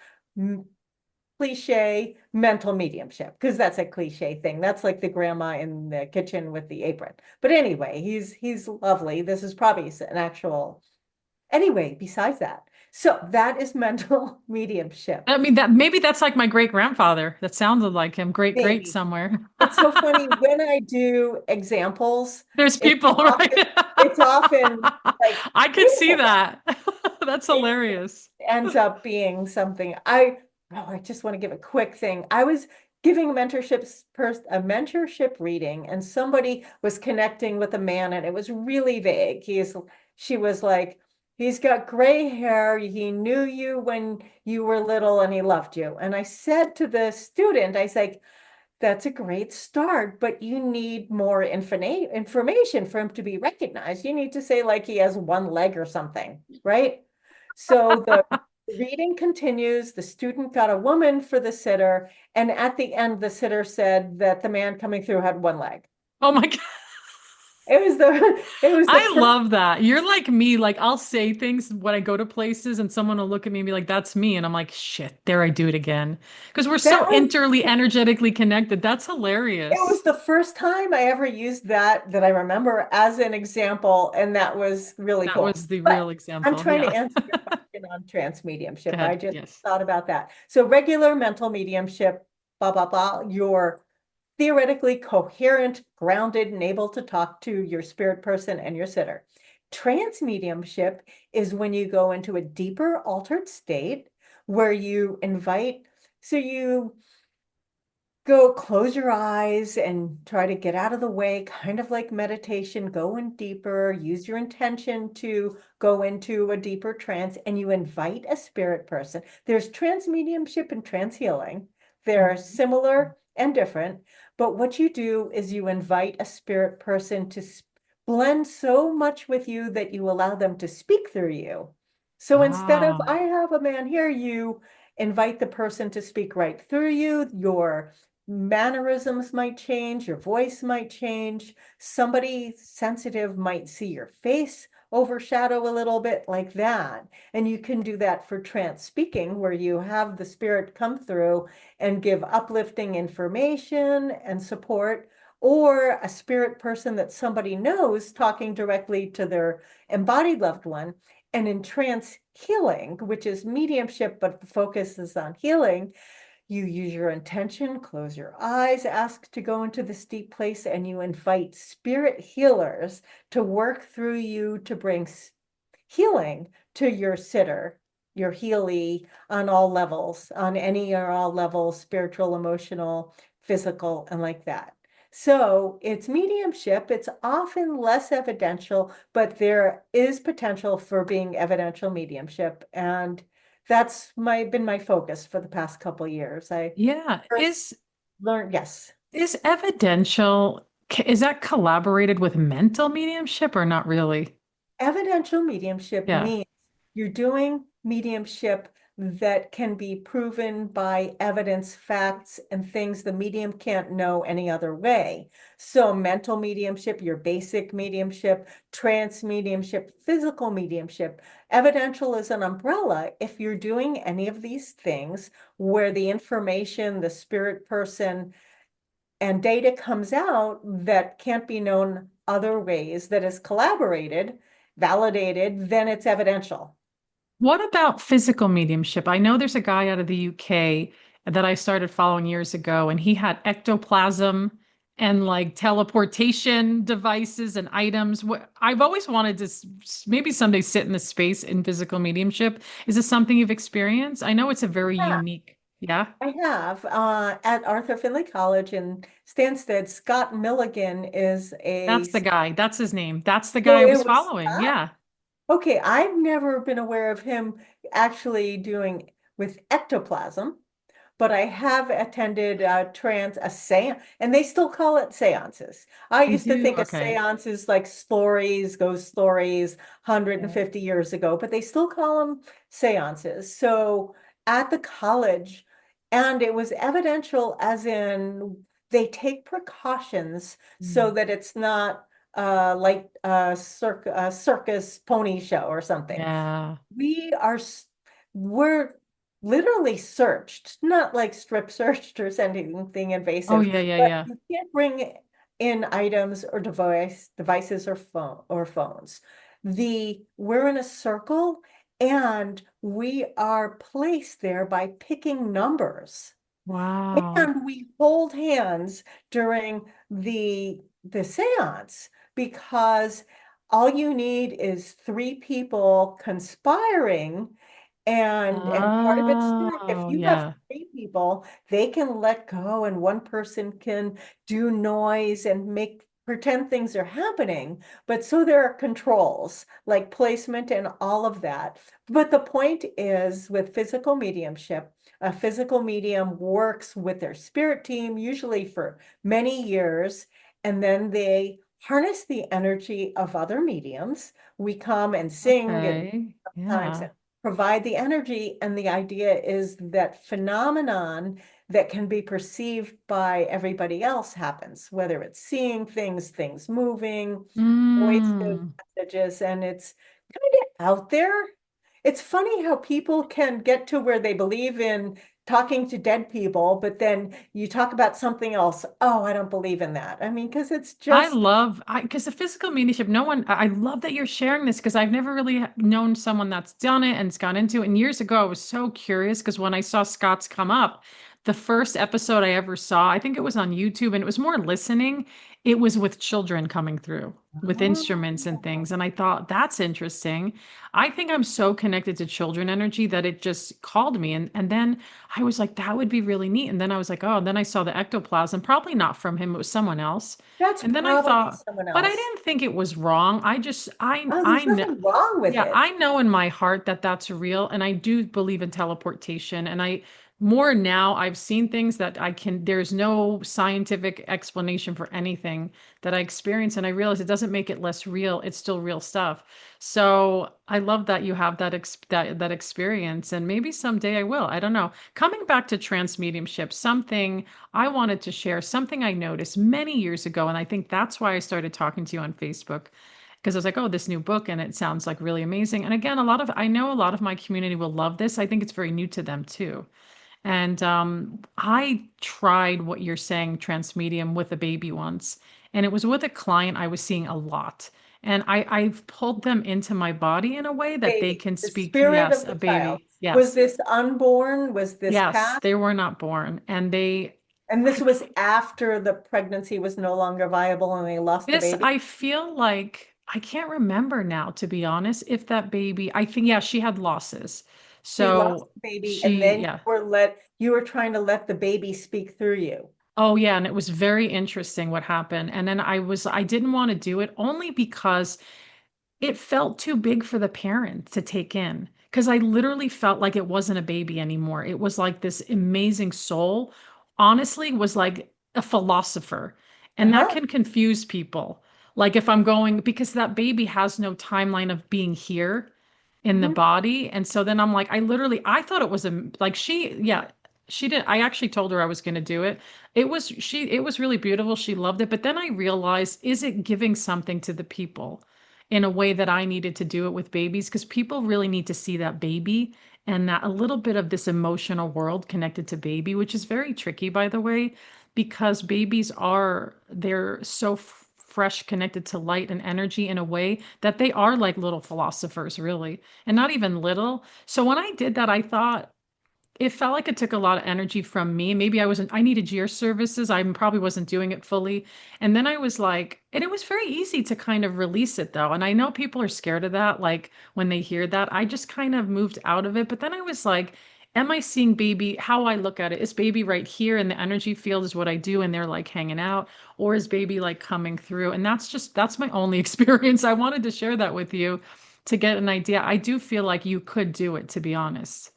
Speaker 2: cliche mental mediumship, because that's a cliche thing. That's like the grandma in the kitchen with the apron. But anyway, he's lovely. This is probably an actual. Anyway, besides that, so that is mental mediumship.
Speaker 1: I mean, that maybe that's like my great grandfather. That sounded like him. Great, great
Speaker 2: Maybe.
Speaker 1: somewhere.
Speaker 2: It's so funny when I do examples,
Speaker 1: There's
Speaker 2: it's
Speaker 1: people, right?
Speaker 2: often it's often like,
Speaker 1: I
Speaker 2: wait
Speaker 1: could
Speaker 2: a
Speaker 1: see
Speaker 2: second.
Speaker 1: that. That's
Speaker 2: It
Speaker 1: hilarious.
Speaker 2: ends up being something. I just want to give a quick thing. I was giving a mentorship reading, and somebody was connecting with a man, and it was really vague. She was like, he's got gray hair. He knew you when you were little, and he loved you. And I said to the student, I was like, that's a great start, but you need more information for him to be recognized. You need to say like he has one leg or something, right? So the reading continues. The student got a woman for the sitter, and at the end, the sitter said that the man coming through had one leg.
Speaker 1: Oh my God.
Speaker 2: It was the
Speaker 1: I
Speaker 2: first.
Speaker 1: love that. You're like me. Like I'll say things when I go to places and someone will look at me and be like, that's me. And I'm like, shit, there I do it again. Because we're
Speaker 2: That
Speaker 1: so
Speaker 2: was
Speaker 1: energetically connected. That's
Speaker 2: it was
Speaker 1: hilarious.
Speaker 2: the first time I ever used that I remember as an example, and that was really
Speaker 1: That
Speaker 2: cool.
Speaker 1: was the
Speaker 2: But
Speaker 1: real
Speaker 2: I'm
Speaker 1: example.
Speaker 2: trying to
Speaker 1: Yeah.
Speaker 2: answer your question on trance
Speaker 1: Go
Speaker 2: mediumship. I
Speaker 1: ahead.
Speaker 2: just
Speaker 1: Yes.
Speaker 2: thought about that. So regular mental mediumship, blah, blah, blah, you're theoretically coherent, grounded, and able to talk to your spirit person and your sitter. Trance mediumship is when you go into a deeper altered state where you invite, so you go close your eyes and try to get out of the way, kind of like meditation, go in deeper, use your intention to go into a deeper trance, and you invite a spirit person. There's trance mediumship and trance healing. They're
Speaker 1: Mhm.
Speaker 2: similar and different, but what you do is you invite a spirit person to blend so much with you that you allow them to speak through you. So instead of,
Speaker 1: Ah.
Speaker 2: I have a man here, you invite the person to speak right through you. Your mannerisms might change, your voice might change. Somebody sensitive might see your face overshadow a little bit like that. And you can do that for trance speaking, where you have the spirit come through and give uplifting information and support, or a spirit person that somebody knows talking directly to their embodied loved one. And in trance healing, which is mediumship, but the focus is on healing, You use your intention, close your eyes, ask to go into this deep place, and you invite spirit healers to work through you to bring healing to your sitter, your healee on all levels, on any or all levels, spiritual, emotional, physical, and like that. So it's mediumship. It's often less evidential, but there is potential for being evidential mediumship. And that's been my focus for the past couple years. I
Speaker 1: Yeah.
Speaker 2: first learned, yes.
Speaker 1: Is evidential, is that collaborated with mental mediumship or not really?
Speaker 2: Evidential mediumship
Speaker 1: Yeah.
Speaker 2: means you're doing mediumship that can be proven by evidence, facts, and things the medium can't know any other way. So mental mediumship, your basic mediumship, trance mediumship, physical mediumship. Evidential is an umbrella. If you're doing any of these things where the information, the spirit person, and data comes out that can't be known other ways, that is collaborated, validated, then it's evidential.
Speaker 1: What about physical mediumship? I know there's a guy out of the UK that I started following years ago, and he had ectoplasm and like teleportation devices and items. I've always wanted to maybe someday sit in the space in physical mediumship. Is this something you've experienced? I know it's a very
Speaker 2: Yeah,
Speaker 1: unique, yeah.
Speaker 2: I have. At Arthur Findlay College in Stansted, Scott Milligan is
Speaker 1: That's
Speaker 2: a,
Speaker 1: the guy. That's his name. That's the guy
Speaker 2: so
Speaker 1: I
Speaker 2: it
Speaker 1: was
Speaker 2: was
Speaker 1: following.
Speaker 2: Scott.
Speaker 1: Yeah.
Speaker 2: Okay, I've never been aware of him actually doing with ectoplasm. But I have attended a seance, and they still call it seances. I
Speaker 1: They
Speaker 2: used to
Speaker 1: do.
Speaker 2: think of
Speaker 1: Okay.
Speaker 2: seances like stories, ghost stories,
Speaker 1: Yeah.
Speaker 2: 150 years ago, but they still call them seances. So at the college, and it was evidential as in they take precautions so
Speaker 1: Mm.
Speaker 2: that it's not like a circus pony show or something.
Speaker 1: Yeah.
Speaker 2: We are, we're literally searched, not like strip searched or anything
Speaker 1: Oh,
Speaker 2: invasive,
Speaker 1: yeah, yeah,
Speaker 2: but
Speaker 1: yeah.
Speaker 2: you can't bring in items or devices or phones. We're in a circle and we are placed there by picking numbers.
Speaker 1: Wow.
Speaker 2: And we hold hands during the seance because all you need is three people conspiring and part of it's that if
Speaker 1: Oh,
Speaker 2: you have
Speaker 1: yeah.
Speaker 2: three people, they can let go and one person can do noise and make pretend things are happening. But so there are controls like placement and all of that. But the point is with physical mediumship, a physical medium works with their spirit team, usually for many years, and then they harness the energy of other mediums. We come and sing and
Speaker 1: Okay.
Speaker 2: sometimes
Speaker 1: Yeah.
Speaker 2: provide the energy, and the idea is that phenomenon that can be perceived by everybody else happens, whether it's seeing things, things moving, voices,
Speaker 1: Mm.
Speaker 2: messages, and it's kind of out there. It's funny how people can get to where they believe in talking to dead people, but then you talk about something else. Oh, I don't believe in that. I mean, because it's just,
Speaker 1: Because the physical mediumship, no one, I love that you're sharing this because I've never really known someone that's done it and has gone into it. And years ago, I was so curious because when I saw Scott's come up, the first episode I ever saw, I think it was on YouTube and it was more listening. It was with children coming through with instruments and
Speaker 2: oh,
Speaker 1: things. And I thought, that's interesting. I think I'm so connected to children energy that it just called me. And then I was like, that would be really neat. And then I was like, oh, and then I saw the ectoplasm, probably not from him, it was someone else.
Speaker 2: that's
Speaker 1: And then I
Speaker 2: probably
Speaker 1: thought,
Speaker 2: someone
Speaker 1: but I
Speaker 2: else.
Speaker 1: didn't think it was wrong.
Speaker 2: Oh,
Speaker 1: I
Speaker 2: there's
Speaker 1: know,
Speaker 2: nothing wrong with
Speaker 1: yeah,
Speaker 2: it.
Speaker 1: I know in my heart that that's real. And I do believe in teleportation. And more now, I've seen things that there's no scientific explanation for anything that I experience. And I realize it doesn't make it less real. It's still real stuff. So I love that you have that experience. And maybe someday I will. I don't know. Coming back to trance mediumship, something I wanted to share something I noticed many years ago, and I think that's why I started talking to you on Facebook because I was like, oh, this new book, and it sounds like really amazing. And again, I know a lot of my community will love this. I think it's very new to them too. And I tried what you're saying, trans medium, with a baby once, and it was with a client I was seeing a lot. And I've pulled them into my body in a way that they
Speaker 2: Baby,
Speaker 1: can
Speaker 2: the
Speaker 1: speak.
Speaker 2: spirit
Speaker 1: Yes,
Speaker 2: of
Speaker 1: a
Speaker 2: the child.
Speaker 1: baby.
Speaker 2: Was
Speaker 1: Yes.
Speaker 2: this unborn? Was this
Speaker 1: Yes,
Speaker 2: past?
Speaker 1: they were not born. And
Speaker 2: And
Speaker 1: I
Speaker 2: this was after the pregnancy was no longer viable and they lost the
Speaker 1: This,
Speaker 2: baby?
Speaker 1: I feel like I can't remember now, to be honest, if that baby, I think, yeah, she had losses.
Speaker 2: So you lost
Speaker 1: So
Speaker 2: the baby and
Speaker 1: she,
Speaker 2: then
Speaker 1: yeah.
Speaker 2: you were trying to let the baby speak through you.
Speaker 1: Oh, yeah. And it was very interesting what happened. And then I didn't want to do it only because it felt too big for the parent to take in. Because I literally felt like it wasn't a baby anymore. It was like this amazing soul, honestly, was like a philosopher. And that
Speaker 2: Uh-huh.
Speaker 1: can confuse people. Like if I'm going, because that baby has no timeline of being here in the
Speaker 2: Mhm.
Speaker 1: body. And so then I'm like, I thought it was like yeah, she did. I actually told her I was going to do it. It was really beautiful. She loved it. But then I realized, is it giving something to the people in a way that I needed to do it with babies? Because people really need to see that baby and that a little bit of this emotional world connected to baby, which is very tricky, by the way, because they're so fresh, connected to light and energy in a way that they are like little philosophers, really, and not even little. So when I did that, I thought it felt like it took a lot of energy from me. Maybe I needed your services. I probably wasn't doing it fully. And then I was like, and it was very easy to kind of release it though. And I know people are scared of that. Like when they hear that, I just kind of moved out of it. But then I was like, am I seeing baby? How I look at it is baby right here and the energy field is what I do. And they're like hanging out, or is baby like coming through? And that's my only experience. I wanted to share that with you to get an idea. I do feel like you could do it, to be honest.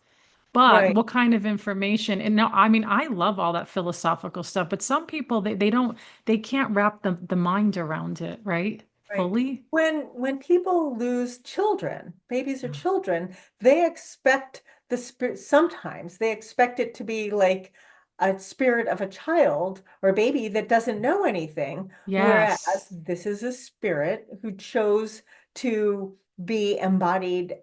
Speaker 1: But
Speaker 2: Right,
Speaker 1: what kind of information? And now, I mean, I love all that philosophical stuff, but some people they don't they can't wrap the mind around it, right?
Speaker 2: right.
Speaker 1: Fully.
Speaker 2: When people lose children, babies or children, they expect the spirit, sometimes they expect it to be like a spirit of a child or baby that doesn't know anything, whereas
Speaker 1: Yes.
Speaker 2: this is a spirit who chose to be embodied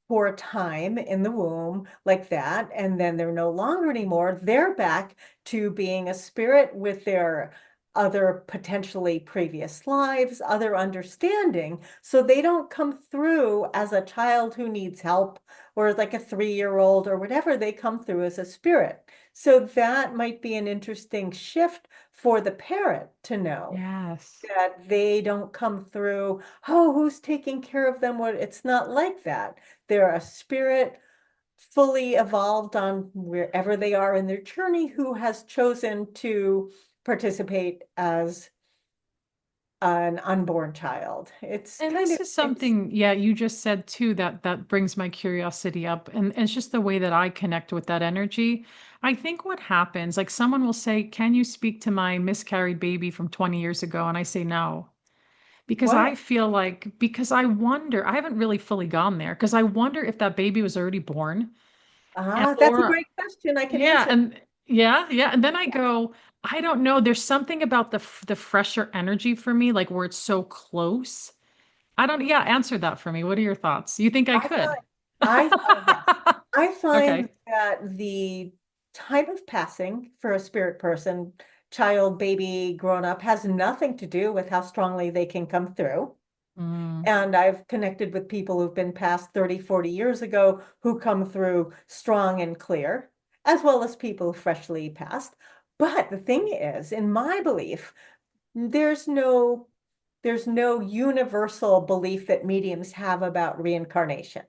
Speaker 2: for a time in the womb like that, and then they're no longer anymore. They're back to being a spirit with their other potentially previous lives, other understanding. So they don't come through as a child who needs help or like a 3-year-old or whatever. They come through as a spirit. So that might be an interesting shift for the parent to know
Speaker 1: Yes.
Speaker 2: that they don't come through, oh, who's taking care of them? What it's not like that. They're a spirit fully evolved on wherever they are in their journey who has chosen to participate as an unborn child. It's
Speaker 1: And
Speaker 2: kind
Speaker 1: this
Speaker 2: of
Speaker 1: is
Speaker 2: it's
Speaker 1: something, yeah, you just said too, that brings my curiosity up. And it's just the way that I connect with that energy. I think what happens, like someone will say, "Can you speak to my miscarried baby from 20 years ago?" And I say no. Because I
Speaker 2: why.
Speaker 1: feel like, because I wonder, I haven't really fully gone there, because I wonder if that baby was already born. And
Speaker 2: Ah, that's a
Speaker 1: or
Speaker 2: great question. I can
Speaker 1: yeah,
Speaker 2: answer.
Speaker 1: and yeah. And then I go, I don't know, there's something about the fresher energy for me, like where it's so close. I don't, yeah, answer that for me. What are your thoughts? You think I
Speaker 2: I
Speaker 1: could?
Speaker 2: find yes. I find
Speaker 1: Okay.
Speaker 2: that the time of passing for a spirit person, child, baby, grown up, has nothing to do with how strongly they can come through.
Speaker 1: Mm,
Speaker 2: And I've connected with people who've been passed 30, 40 years ago who come through strong and clear, as well as people freshly passed. But the thing is, in my belief, there's no there's no universal belief that mediums have about reincarnation.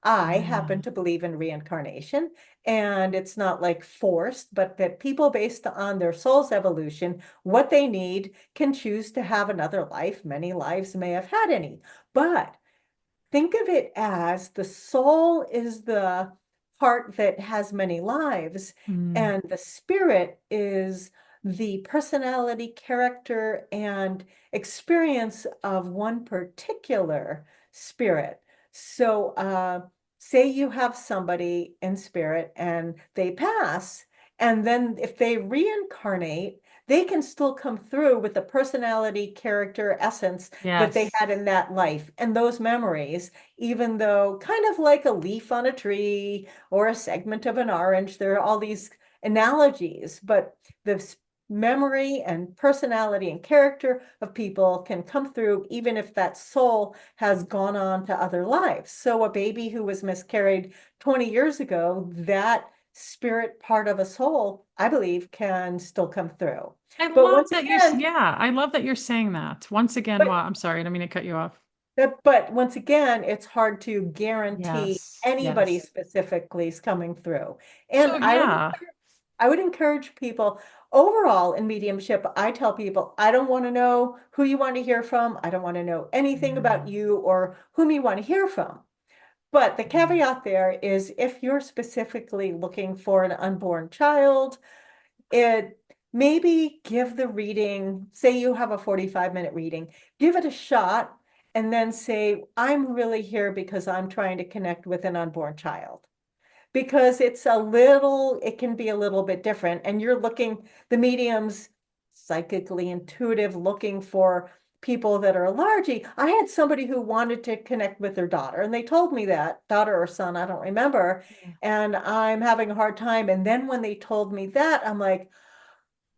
Speaker 2: I happen
Speaker 1: yeah.
Speaker 2: to believe in reincarnation, and it's not like forced, but that people, based on their soul's evolution, what they need, can choose to have another life. Many lives may have had any, but think of it as the soul is the part that has many lives,
Speaker 1: Mm,
Speaker 2: and the spirit is the personality, character, and experience of one particular spirit. So, say you have somebody in spirit and they pass, and then if they reincarnate, they can still come through with the personality, character, essence that they
Speaker 1: yes.
Speaker 2: had in that life and those memories, even though kind of like a leaf on a tree or a segment of an orange, there are all these analogies, but the memory and personality and character of people can come through, even if that soul has gone on to other lives. So a baby who was miscarried 20 years ago, that spirit part of a soul, I believe, can still come through.
Speaker 1: I
Speaker 2: But
Speaker 1: love
Speaker 2: once
Speaker 1: that you're,
Speaker 2: again,
Speaker 1: yeah, I love that you're saying that. Once again,
Speaker 2: but
Speaker 1: wow, I'm sorry, I didn't mean to cut you off.
Speaker 2: but once again, it's hard to guarantee
Speaker 1: Yes,
Speaker 2: anybody
Speaker 1: yes.
Speaker 2: specifically is coming through. And
Speaker 1: So yeah,
Speaker 2: I would encourage people overall in mediumship. I tell people, I don't want to know who you want to hear from. I don't want to know anything about
Speaker 1: yeah,
Speaker 2: you or whom you want to hear from. But the
Speaker 1: yeah.
Speaker 2: caveat there is if you're specifically looking for an unborn child, it maybe give the reading, say you have a 45-minute reading, give it a shot and then say, I'm really here because I'm trying to connect with an unborn child. Because it can be a little bit different. And you're looking, the medium's psychically intuitive, looking for people that are largy. I had somebody who wanted to connect with their daughter, and they told me that, daughter or son, I don't remember.
Speaker 1: Yeah.
Speaker 2: And I'm having a hard time. And then when they told me that, I'm like,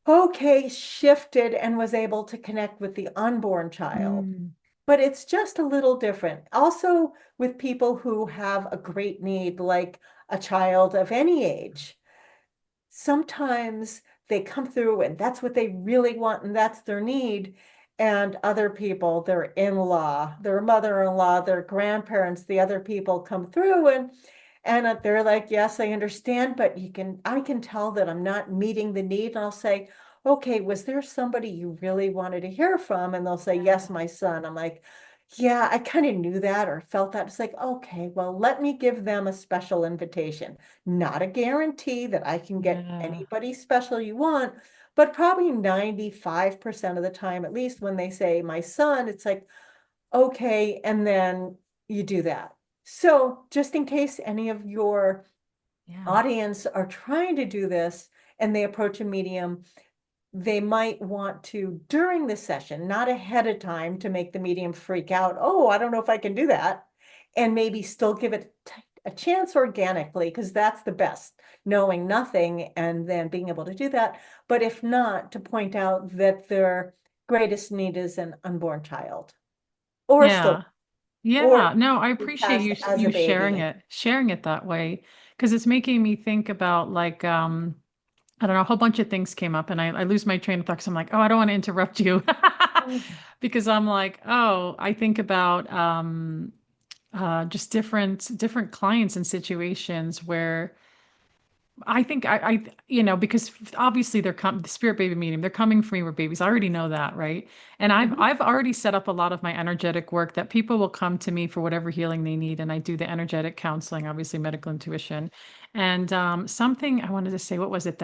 Speaker 2: okay, shifted and was able to connect with the unborn child.
Speaker 1: Mm,
Speaker 2: But it's just a little different. Also, with people who have a great need, like a child of any age, sometimes they come through and that's what they really want and that's their need. And other people, their in-law, their mother-in-law, their grandparents, the other people come through and they're like, yes, I understand, but I can tell that I'm not meeting the need. And I'll say, okay, was there somebody you really wanted to hear from? And they'll say, yes,
Speaker 1: yeah,
Speaker 2: my son. I'm like, yeah, I kind of knew that or felt that. It's like, okay, well, let me give them a special invitation. Not a guarantee that I can get
Speaker 1: yeah,
Speaker 2: anybody special you want, but probably 95% of the time, at least when they say my son, it's like, okay, and then you do that. So just in case any of your
Speaker 1: yeah,
Speaker 2: audience are trying to do this and they approach a medium, they might want to during the session, not ahead of time to make the medium freak out. Oh, I don't know if I can do that. And maybe still give it a chance organically, because that's the best, knowing nothing and then being able to do that. But if not, to point out that their greatest need is an unborn child or still,
Speaker 1: yeah.
Speaker 2: or
Speaker 1: Yeah, no, I
Speaker 2: who
Speaker 1: appreciate
Speaker 2: passed
Speaker 1: you
Speaker 2: as a
Speaker 1: you
Speaker 2: baby.
Speaker 1: sharing it that way because it's making me think about like I don't know, a whole bunch of things came up and I lose my train of thought 'cause I'm like, oh, I don't want to interrupt you because I'm like, oh, I think about just different clients and situations where I think because obviously the spirit baby medium, they're coming for me with babies. I already know that, right? And
Speaker 2: Mhm.
Speaker 1: I've already set up a lot of my energetic work that people will come to me for whatever healing they need, and I do the energetic counseling, obviously medical intuition, and something I wanted to say. What was it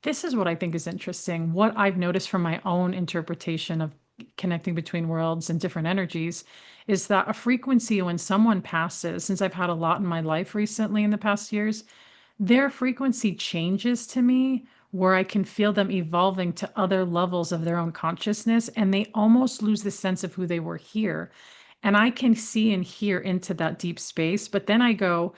Speaker 1: this is what I think is interesting. What I've noticed from my own interpretation of connecting between worlds and different energies is that a frequency when someone passes, since I've had a lot in my life recently in the past years their frequency changes to me where I can feel them evolving to other levels of their own consciousness and they almost lose the sense of who they were here. And I can see and hear into that deep space, but then I go,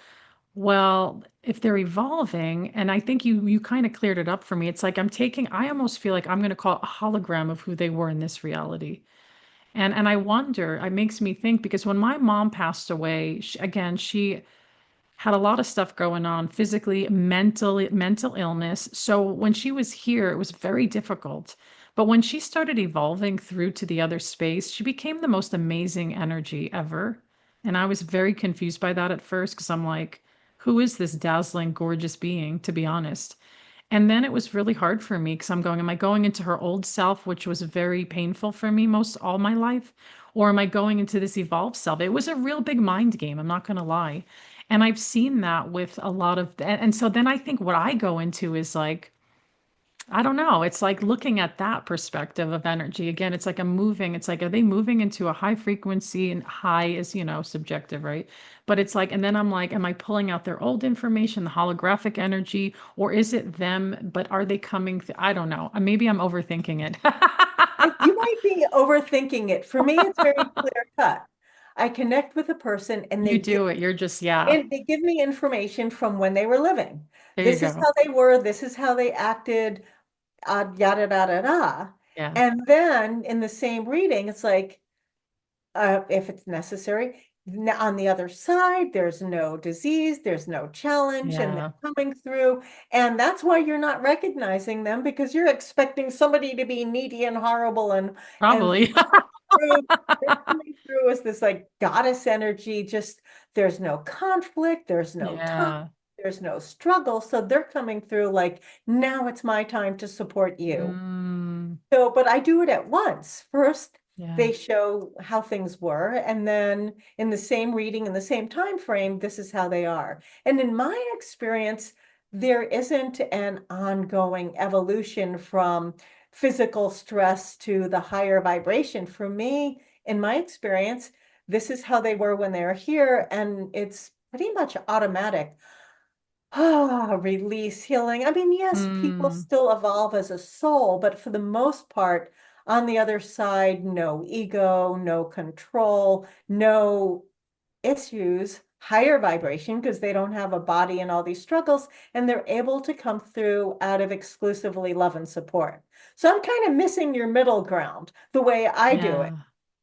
Speaker 1: well, if they're evolving, and I think you kind of cleared it up for me. It's like I almost feel like I'm going to call it a hologram of who they were in this reality. And I wonder, it makes me think because when my mom passed away, she had a lot of stuff going on physically, mental illness. So when she was here, it was very difficult. But when she started evolving through to the other space, she became the most amazing energy ever. And I was very confused by that at first because I'm like, who is this dazzling, gorgeous being, to be honest? And then it was really hard for me because I'm going, am I going into her old self, which was very painful for me most all my life? Or am I going into this evolved self? It was a real big mind game, I'm not going to lie. And I've seen that with a lot of, and so then I think what I go into is like, I don't know. It's like looking at that perspective of energy. Again, it's like it's like, are they moving into a high frequency and high is, subjective, right? But it's like, and then I'm like, am I pulling out their old information, the holographic energy, or is it them? But are they coming? I don't know. Maybe I'm overthinking it.
Speaker 2: You might be overthinking it. For me, it's very clear cut. I connect with a person
Speaker 1: You do it. You're just, yeah,
Speaker 2: and they give me information from when they were living.
Speaker 1: there you
Speaker 2: This is
Speaker 1: go.
Speaker 2: how they were, this is how they acted. yada, yada, yada.
Speaker 1: Yeah.
Speaker 2: And then in the same reading, it's like, if it's necessary. On the other side, there's no disease, there's no challenge, and
Speaker 1: Yeah.
Speaker 2: they're coming through. And that's why you're not recognizing them, because you're expecting somebody to be needy and horrible, and
Speaker 1: Probably.
Speaker 2: through, they're coming through as this like goddess energy, just there's no conflict, there's no time,
Speaker 1: Yeah.
Speaker 2: there's no struggle. So they're coming through like, now it's my time to support you.
Speaker 1: Mm,
Speaker 2: So, but I do it at once. First,
Speaker 1: yeah.
Speaker 2: they show how things were, and then in the same reading, in the same time frame, this is how they are. And in my experience, there isn't an ongoing evolution from physical stress to the higher vibration. For me, in my experience, this is how they were when they were here, and it's pretty much automatic. Ah, release, healing. I mean, yes, people
Speaker 1: Mm,
Speaker 2: still evolve as a soul, but for the most part, on the other side, no ego, no control, no issues, higher vibration because they don't have a body and all these struggles, and they're able to come through out of exclusively love and support. So I'm kind of missing your middle ground, the way I do it,
Speaker 1: yeah.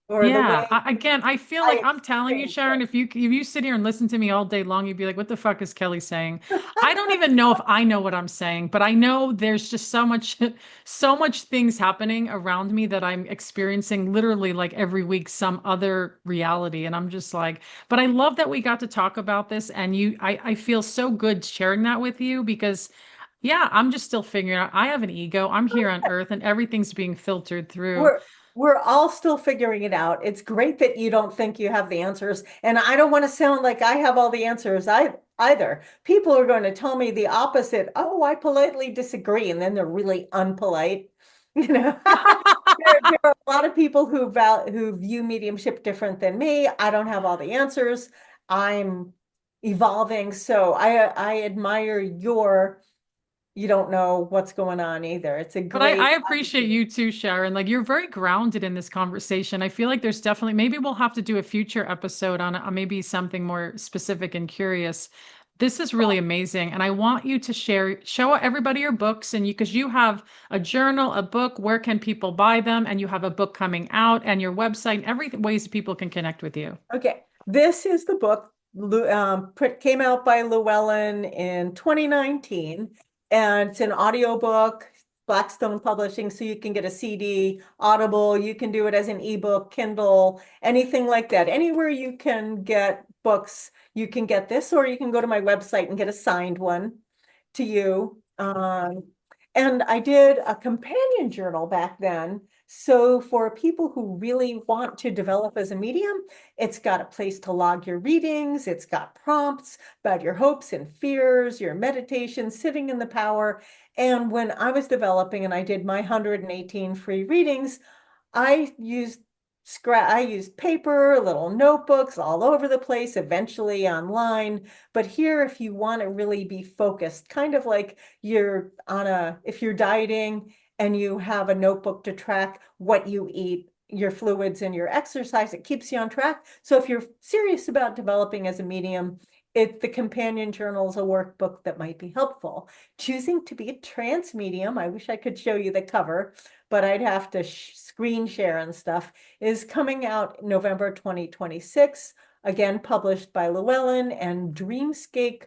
Speaker 2: or the
Speaker 1: Yeah.
Speaker 2: way
Speaker 1: Again, I feel
Speaker 2: I
Speaker 1: like I'm telling you,
Speaker 2: experience
Speaker 1: Sharon, if you sit here and listen to me all day long, you'd be like, what the fuck is Kelly saying? I don't even know if I know what I'm saying, but I know there's just so much, so much things happening around me that I'm experiencing literally like every week, some other reality. And I'm just like, but I love that we got to talk about this. And I feel so good sharing that with you because yeah, I'm just still figuring out. I have an ego. I'm here on Earth and everything's being filtered through.
Speaker 2: We're we're all still figuring it out. It's great that you don't think you have the answers, and I don't want to sound like I have all the answers either. People are going to tell me the opposite. Oh, I politely disagree, and then they're really unpolite. You know, there are a lot of people who view mediumship different than me. I don't have all the answers. I'm evolving, so I admire your you don't know what's going on either. It's a
Speaker 1: But I
Speaker 2: great
Speaker 1: appreciate you too, Sharon. Like you're very grounded in this conversation. I feel like there's definitely maybe we'll have to do a future episode on maybe something more specific and curious. This is really amazing, and I want you to show everybody your books, and you because you have a journal, a book. Where can people buy them? And you have a book coming out, and your website, every ways people can connect with you.
Speaker 2: Okay, this is the book came out by Llewellyn in 2019, and it's an audiobook, Blackstone Publishing, so you can get a CD, Audible, you can do it as an ebook, Kindle, anything like that. Anywhere you can get books, you can get this, or you can go to my website and get a signed one to you. And I did a companion journal back then. So for people who really want to develop as a medium, it's got a place to log your readings. It's got prompts about your hopes and fears, your meditation, sitting in the power. And when I was developing and I did my 118 free readings, I used paper, little notebooks all over the place, eventually online. But here, if you want to really be focused, kind of like if you're dieting and you have a notebook to track what you eat, your fluids and your exercise, it keeps you on track. So if you're serious about developing as a medium, the companion journal is a workbook that might be helpful. Choosing to be a trance medium, I wish I could show you the cover, but I'd have to screen share and stuff, is coming out November 2026, again published by Llewellyn and Dreamscape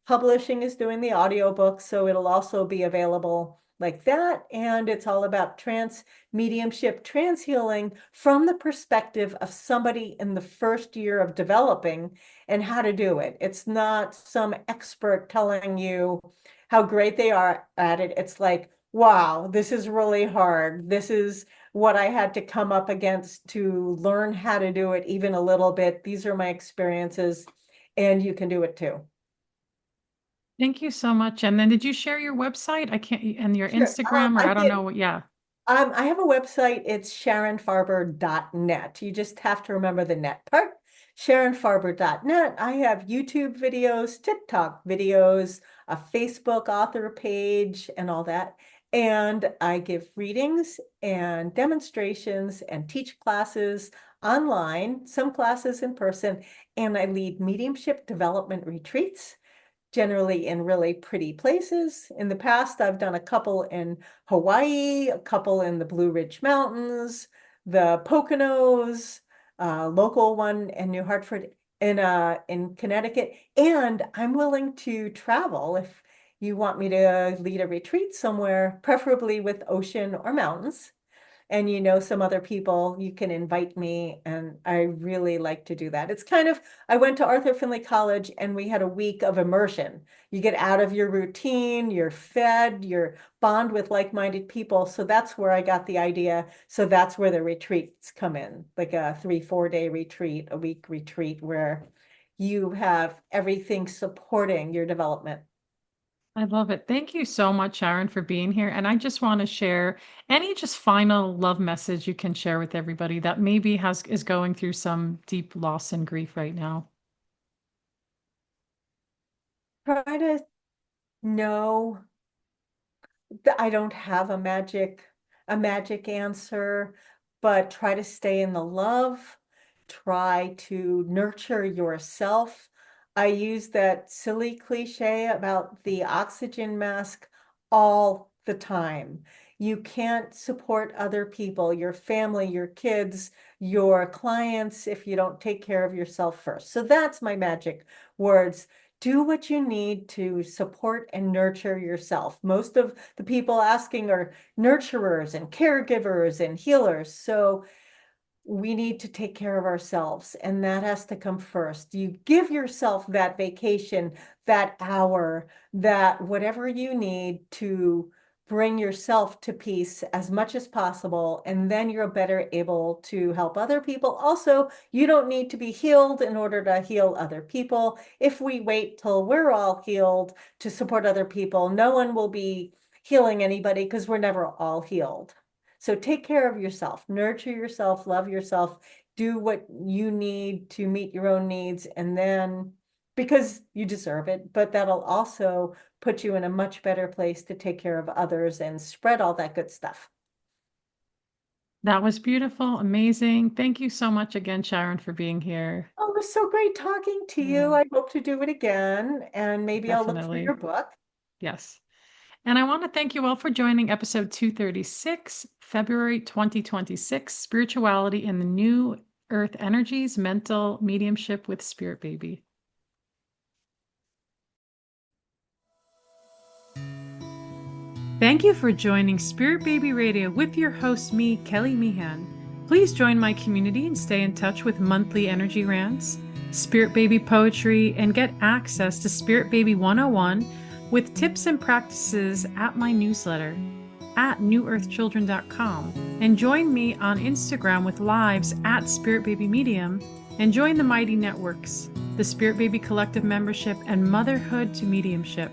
Speaker 2: Publishing is doing the audiobook, so it'll also be available like that. And it's all about trance mediumship, trance healing from the perspective of somebody in the first year of developing and how to do it. It's not some expert telling you how great they are at it. It's like, wow, this is really hard. This is what I had to come up against to learn how to do it even a little bit. These are my experiences, and you can do it too.
Speaker 1: Thank you so much. And then did you share your website? I can't, and your
Speaker 2: Sure.
Speaker 1: Instagram, or
Speaker 2: I
Speaker 1: I don't
Speaker 2: did.
Speaker 1: know what, yeah.
Speaker 2: I have a website. It's sharonfarber.net. You just have to remember the net part. sharonfarber.net. I have YouTube videos, TikTok videos, a Facebook author page, and all that. And I give readings and demonstrations and teach classes online, some classes in person, and I lead mediumship development retreats generally in really pretty places. In the past, I've done a couple in Hawaii, a couple in the Blue Ridge Mountains, the Poconos, local one in New Hartford, in Connecticut. And I'm willing to travel if you want me to lead a retreat somewhere, preferably with ocean or mountains, and you know some other people, you can invite me, and I really like to do that. It's kind of, I went to Arthur Findlay College and we had a week of immersion. You get out of your routine, you're fed, you're bond with like-minded people. So that's where I got the idea. So that's where the retreats come in, like a 3-4 day retreat, a week retreat, where you have everything supporting your development.
Speaker 1: I love it. Thank you so much, Sharon, for being here. And I just want to share any just final love message you can share with everybody that maybe is going through some deep loss and grief right now.
Speaker 2: Try to know I don't have a magic answer, but try to stay in the love, try to nurture yourself. I use that silly cliche about the oxygen mask all the time. You can't support other people, your family, your kids, your clients, if you don't take care of yourself first. So that's my magic words. Do what you need to support and nurture yourself. Most of the people asking are nurturers and caregivers and healers. So we need to take care of ourselves, and that has to come first. You give yourself that vacation, that hour, that whatever you need to bring yourself to peace as much as possible, and then you're better able to help other people. Also, you don't need to be healed in order to heal other people. If we wait till we're all healed to support other people, no one will be healing anybody because we're never all healed. So take care of yourself, nurture yourself, love yourself, do what you need to meet your own needs, and then because you deserve it, but that'll also put you in a much better place to take care of others and spread all that good stuff.
Speaker 1: That was beautiful, amazing. Thank you so much again, Sharon, for being here.
Speaker 2: Oh, it was so great talking to
Speaker 1: Yeah,
Speaker 2: you. I hope to do it again, and maybe I'll look for your
Speaker 1: definitely.
Speaker 2: book.
Speaker 1: Yes. And I want to thank you all for joining episode 236, February 2026, Spirituality in the New Earth Energies, Mental Mediumship with Spirit Baby. Thank you for joining Spirit Baby Radio with your host, me, Kelly Meehan. Please join my community and stay in touch with monthly energy rants, Spirit Baby poetry, and get access to Spirit Baby 101 with tips and practices at my newsletter at newearthchildren.com. And join me on Instagram with lives at Spirit Baby Medium, and join the Mighty Networks, the Spirit Baby Collective membership, and Motherhood to Mediumship.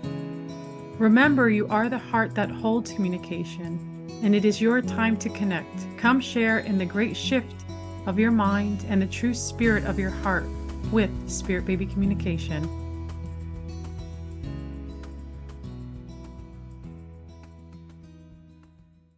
Speaker 1: Remember, you are the heart that holds communication, and it is your time to connect. Come share in the great shift of your mind and the true spirit of your heart with Spirit Baby Communication.